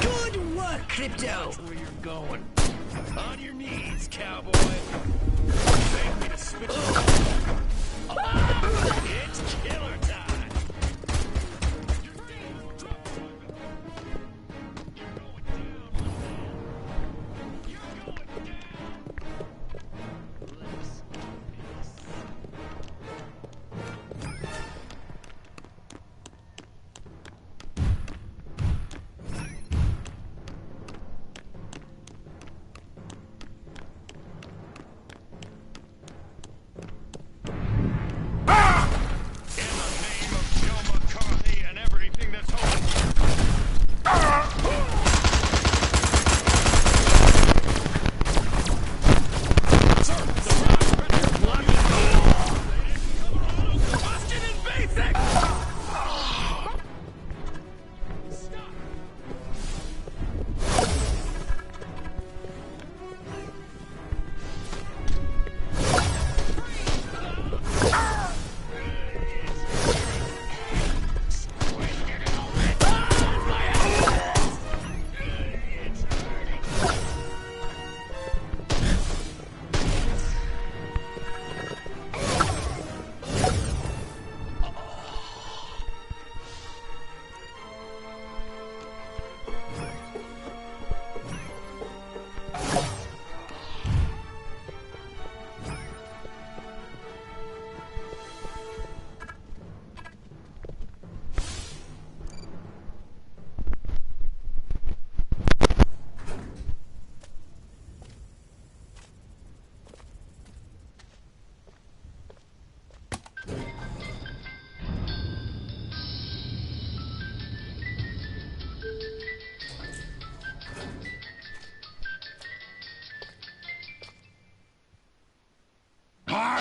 Good work, Crypto. That's where you're going. On your knees, cowboy. Beg me to switch. It's killer time.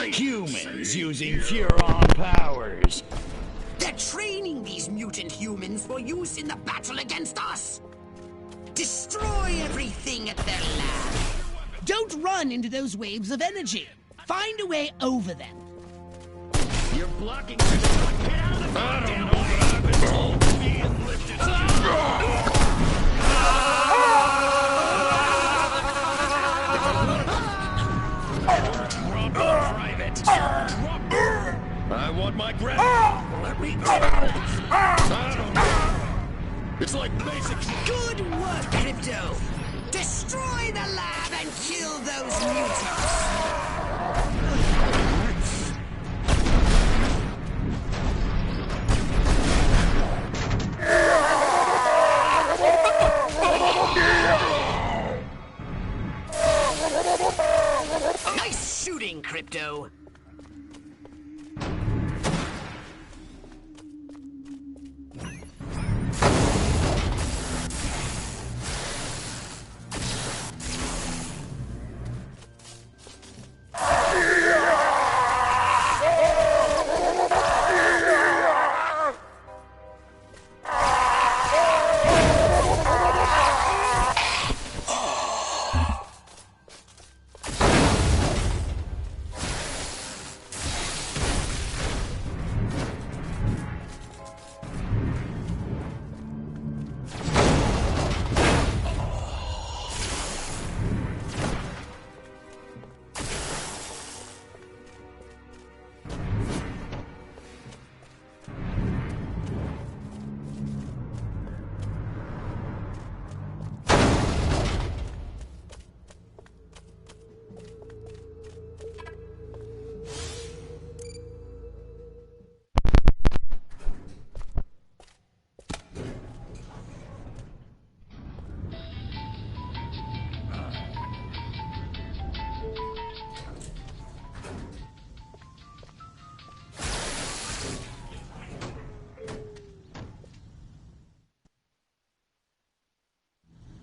Humans using Furon powers. They're training these mutant humans for use in the battle against us. Destroy everything at their lab. Don't run into those waves of energy. Find a way over them. You're blocking. Get out of the goddamn way! I've been told to be and lifted. I want my gravity. Let me go. I don't know. It's like basic. Good work, Crypto. Destroy the lab and kill those mutants. Nice shooting, Crypto.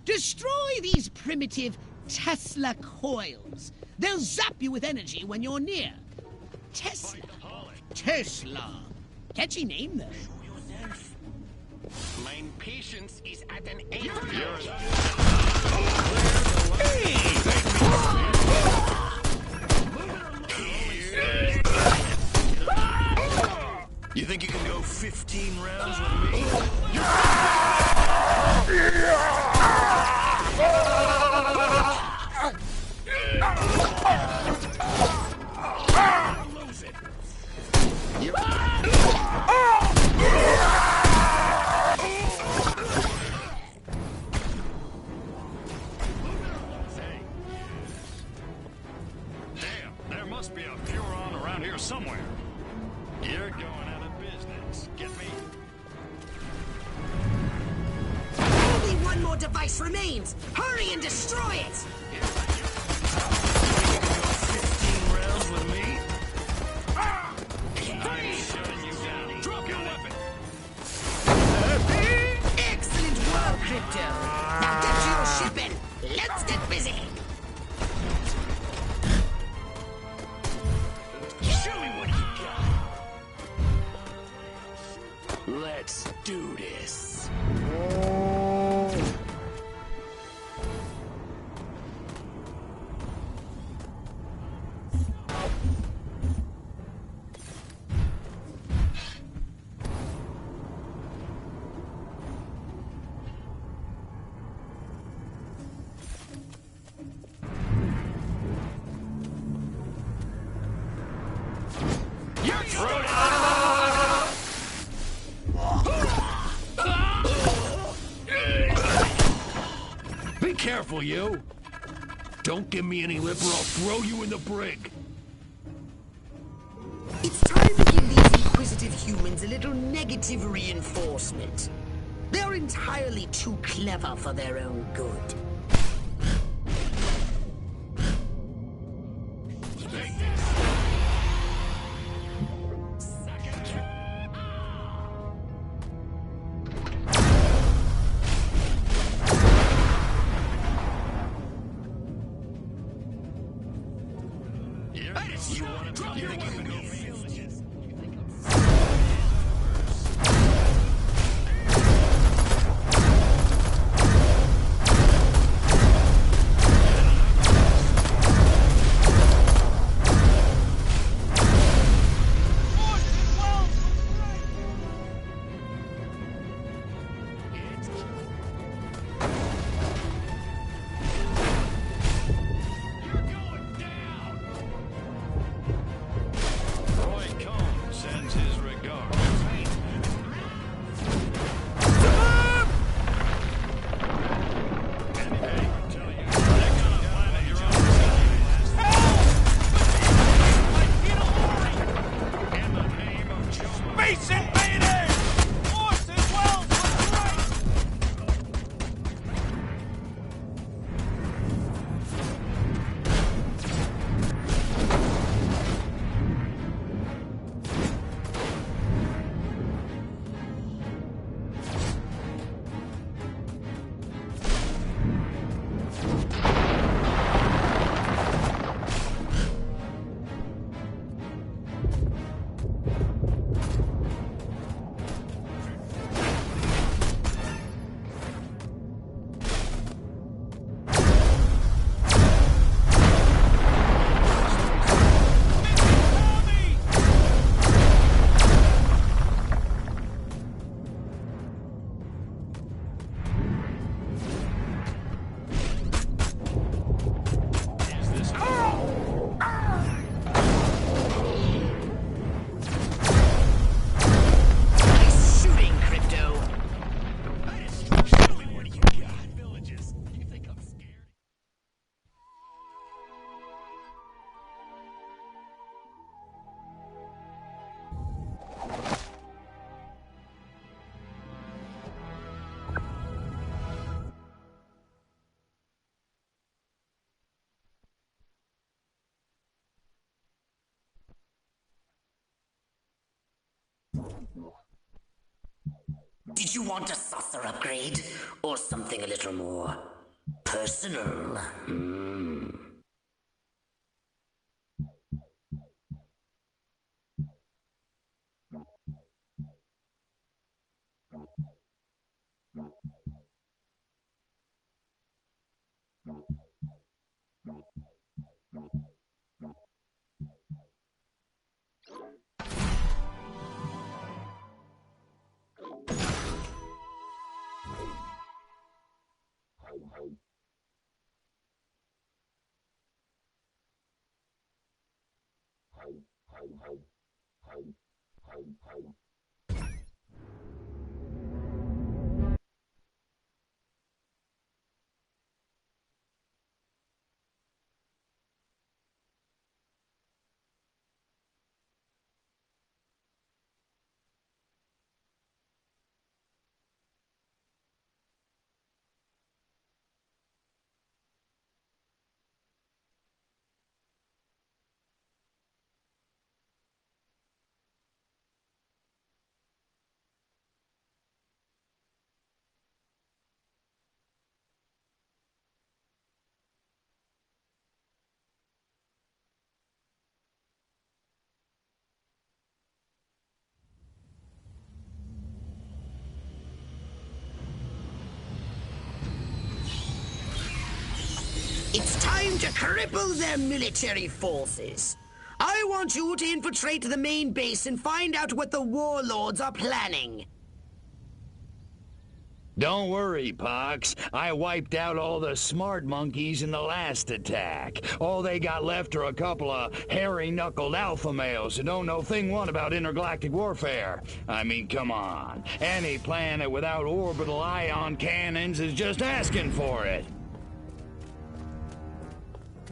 Destroy these primitive Tesla coils. They'll zap you with energy when you're near. Tesla. Tesla. Catchy name, though. My patience is at an end. You think you can go 15 rounds with me? Lose it. Damn, there must be a Furon around here somewhere. You're going out of business. Get me? Only one more device remains. Hurry and destroy it. 15 rounds with me? I'm shutting you down. Drop your weapon. Excellent work, Crypto. Now get to your ship and let's get busy. Show me what you got. Let's do this. You're through. Be careful, you! Don't give me any lip or I'll throw you in the brig! It's time to give these inquisitive humans a little negative reinforcement. They're entirely too clever for their own good. You wanna drop Did you want a saucer upgrade? Or something a little more personal? It's time to cripple their military forces. I want you to infiltrate the main base and find out what the warlords are planning. Don't worry, Pox. I wiped out all the smart monkeys in the last attack. All they got left are a couple of hairy-knuckled alpha males who don't know thing one about intergalactic warfare. I mean, come on. Any planet without orbital ion cannons is just asking for it.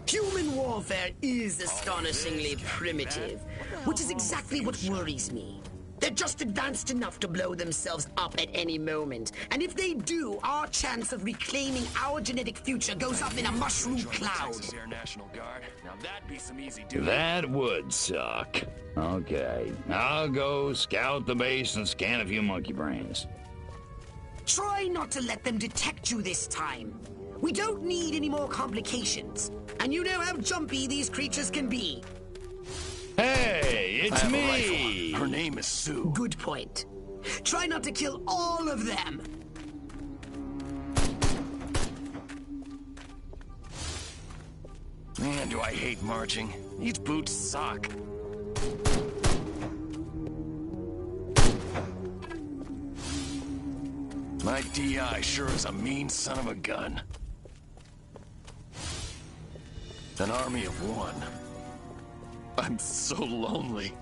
Human warfare is astonishingly primitive, which is exactly what worries me. They're just advanced enough to blow themselves up at any moment. And if they do, our chance of reclaiming our genetic future goes up in a mushroom cloud. That would suck. Okay, I'll go scout the base and scan a few monkey brains. Try not to let them detect you this time. We don't need any more complications. And you know how jumpy these creatures can be. Hey, I it's have a me! rifle. Her name is Sue. Good point. Try not to kill all of them. Man, do I hate marching. These boots suck. My DI sure is a mean son of a gun. An army of one. I'm so lonely.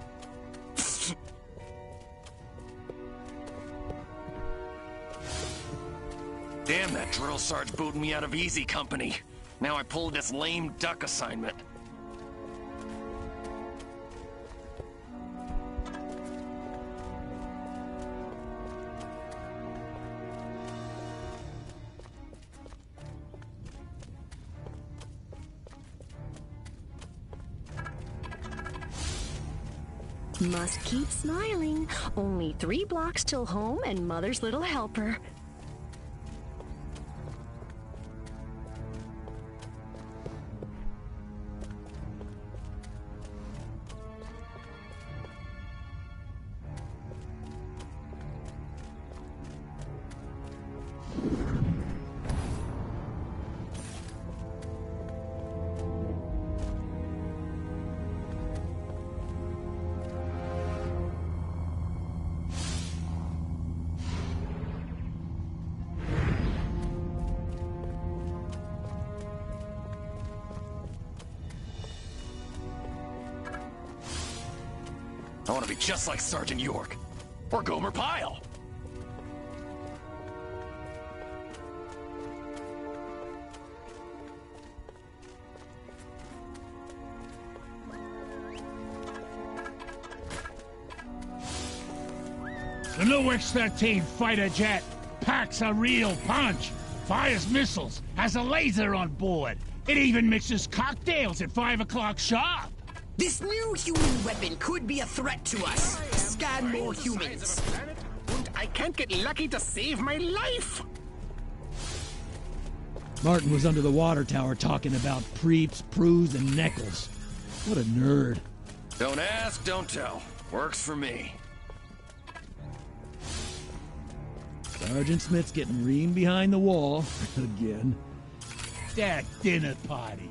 Damn, that drill sarge booted me out of easy company. Now I pulled this lame duck assignment. Must keep smiling. Only 3 blocks till home and Mother's little helper. I want to be just like Sergeant York. Or Gomer Pyle. The new X-13 fighter jet packs a real punch, fires missiles, has a laser on board. It even mixes cocktails at 5 o'clock sharp. This new human weapon could be a threat to us. Scan more humans. And I can't get lucky to save my life. Martin was under the water tower talking about Preeps, Prus, and Neckles. What a nerd. Don't ask, don't tell. Works for me. Sergeant Smith's getting reamed behind the wall again. That dinner party.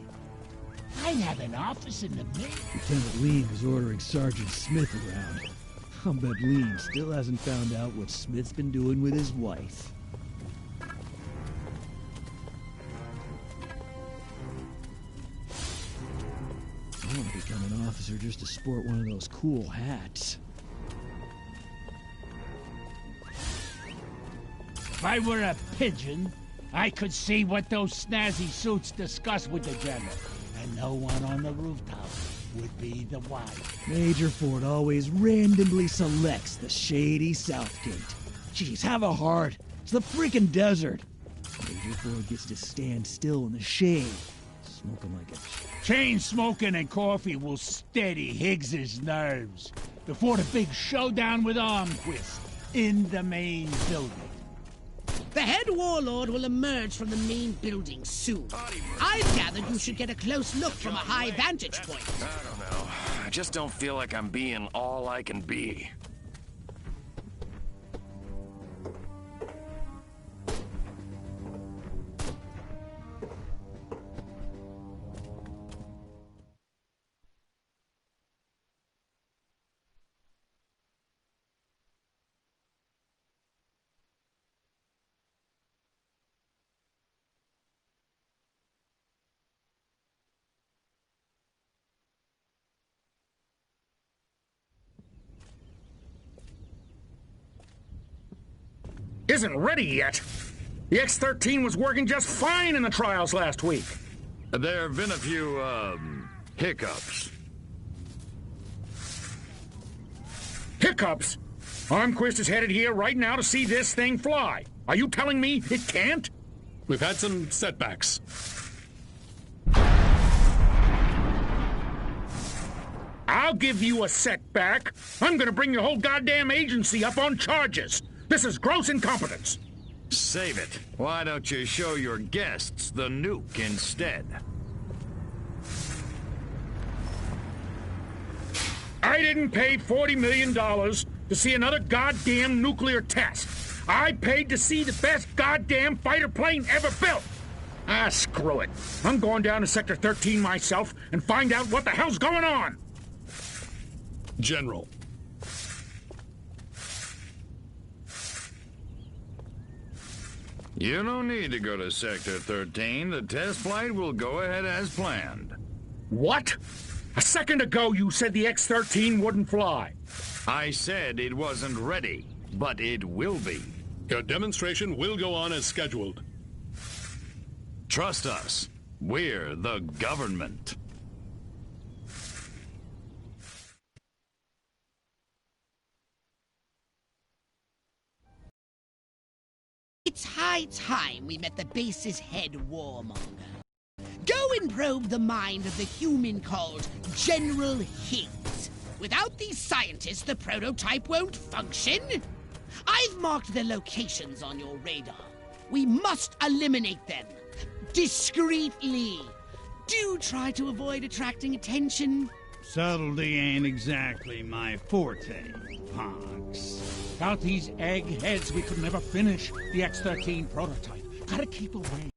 I'd have an office in the main. Lieutenant Lean was ordering Sergeant Smith around. I'll bet Lean still hasn't found out what Smith's been doing with his wife. I want to become an officer just to sport one of those cool hats. If I were a pigeon, I could see what those snazzy suits discuss with the general. And no one on the rooftop would be the wife. Major Ford always randomly selects the shady Southgate. Jeez, have a heart. It's the freaking desert. Major Ford gets to stand still in the shade, smoking like a... Chain smoking and coffee will steady Higgs's nerves before the big showdown with Armquist in the main building. The head warlord will emerge from the main building soon. I've gathered you should get a close look from a high vantage point. I don't know. I just don't feel like I'm being all I can be. Isn't ready yet. The X-13 was working just fine in the trials last week. There have been a few, hiccups. Hiccups? Armquist is headed here right now to see this thing fly. Are you telling me it can't? We've had some setbacks. I'll give you a setback. I'm gonna bring your whole goddamn agency up on charges. This is gross incompetence. Save it. Why don't you show your guests the nuke instead? I didn't pay $40 million to see another goddamn nuclear test. I paid to see the best goddamn fighter plane ever built. Ah, screw it. I'm going down to Sector 13 myself and find out what the hell's going on. General. You don't need to go to Sector 13. The test flight will go ahead as planned. What? A second ago you said the X-13 wouldn't fly. I said it wasn't ready, but it will be. Your demonstration will go on as scheduled. Trust us. We're the government. It's high time we met the base's head warmonger. Go and probe the mind of the human called General Higgs. Without these scientists, the prototype won't function. I've marked their locations on your radar. We must eliminate them. Discreetly. Do try to avoid attracting attention. Subtlety ain't exactly my forte, Punks. Without these eggheads, we could never finish the X-13 prototype. Gotta keep away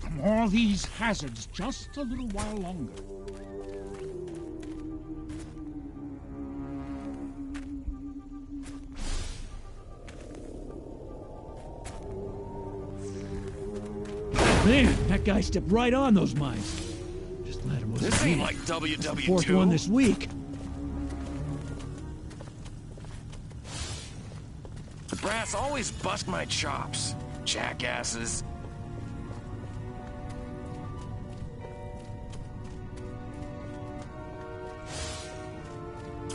from all these hazards just a little while longer. Man, that guy stepped right on those mines. Just glad it wasn't This me. ain't like WW2. Fourth one this week. The brass always bust my chops. Jackasses.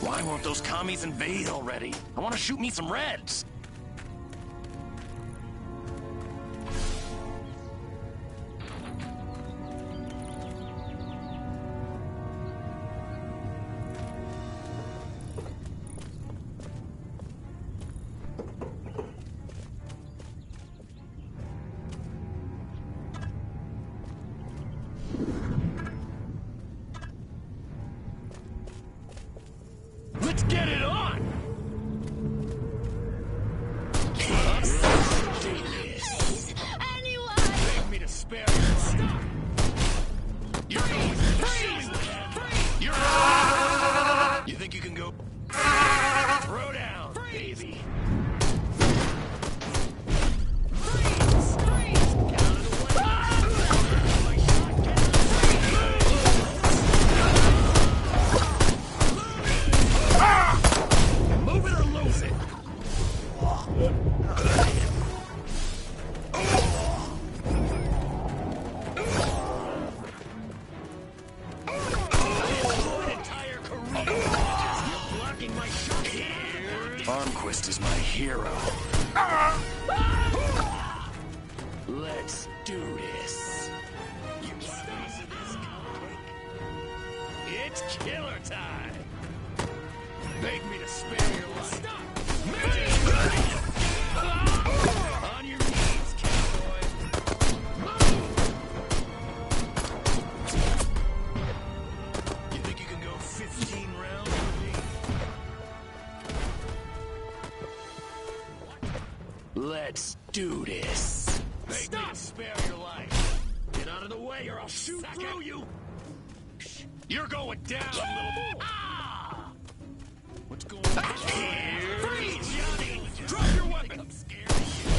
Why won't those commies invade already? I want to shoot me some Reds. Let's get it on! Anyone! Beg me to spare you. Stop! You're going freeze! You're You think you can go? Throw down, baby. Move it or lose it. Armquist is my hero. Let's do this. You want a piece of this cupcake? It's killer time. Beg me to spare your life. Stop! On your knees, cowboy. You think you can go 15 rounds with me? Let's do this. Beg me to spare your life. Get out of the way or I'll shoot through you. You're going down, little... Ah! What's going on? Freeze, Johnny! Drop your weapon! I'm scared of you.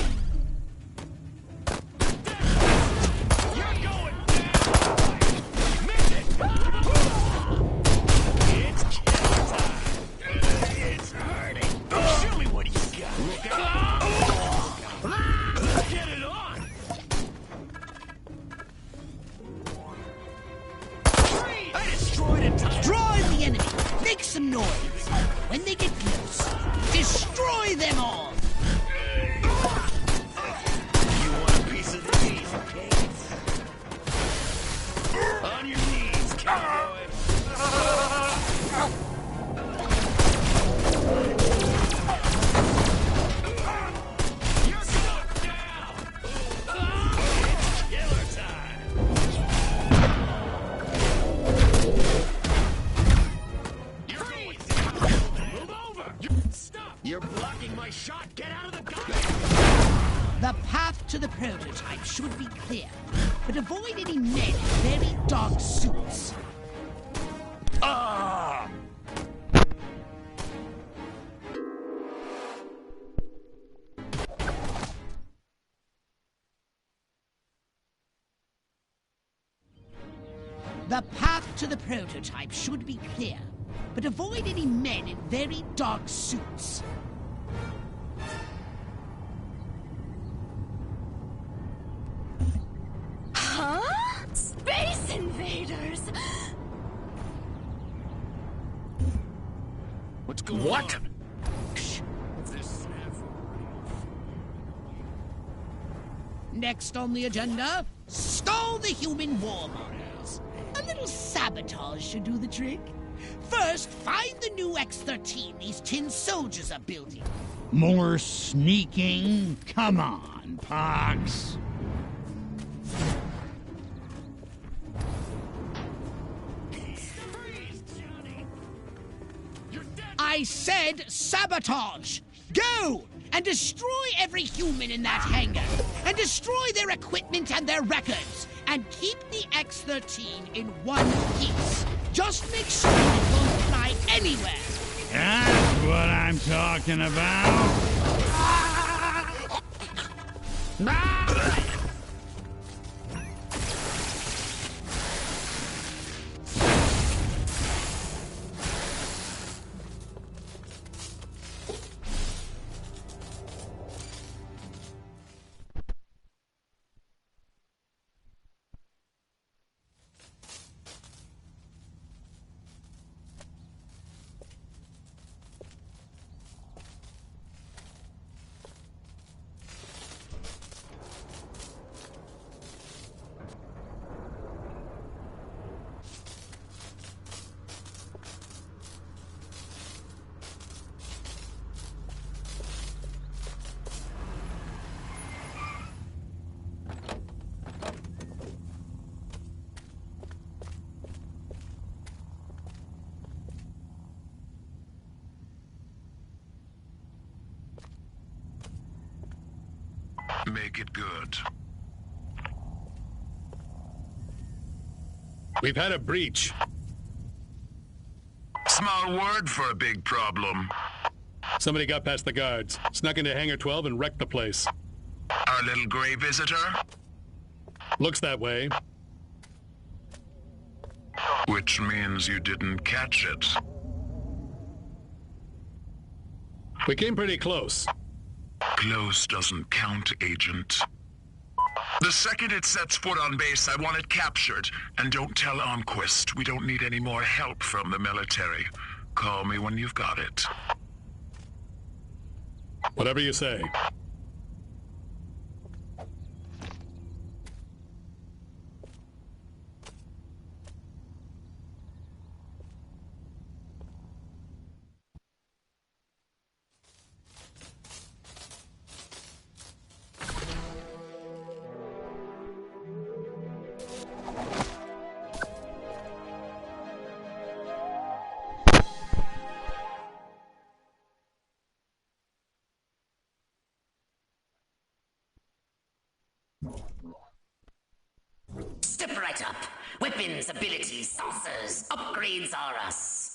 You're going down! Miss it! It's kill time! It's hurting! Show me what you got! Look out! Get it on! I destroyed it! Draw in the enemy. Make some noise. When they get close, The path to the prototype should be clear, but avoid any men in very dark suits. Ah! The path to the prototype should be clear, but avoid any men in very dark suits. Huh? Space invaders! What's going What? on? This Next on the agenda, stall the human war models. A little sabotage should do the trick. First, find the new X-13 these tin soldiers are building. More sneaking? Come on, Pox. I said sabotage! Go! And destroy every human in that hangar! And destroy their equipment and their records! And keep the X-13 in one piece! Just make sure it won't fly anywhere! That's what I'm talking about. Make it good. We've had a breach. Small word for a big problem. Somebody got past the guards, snuck into Hangar 12 and wrecked the place. Our little gray visitor? Looks that way. Which means you didn't catch it. We came pretty close. Close doesn't count, Agent. The second it sets foot on base, I want it captured. And don't tell Armquist. We don't need any more help from the military. Call me when you've got it. Whatever you say. Step right up. Weapons, abilities, saucers, upgrades are us.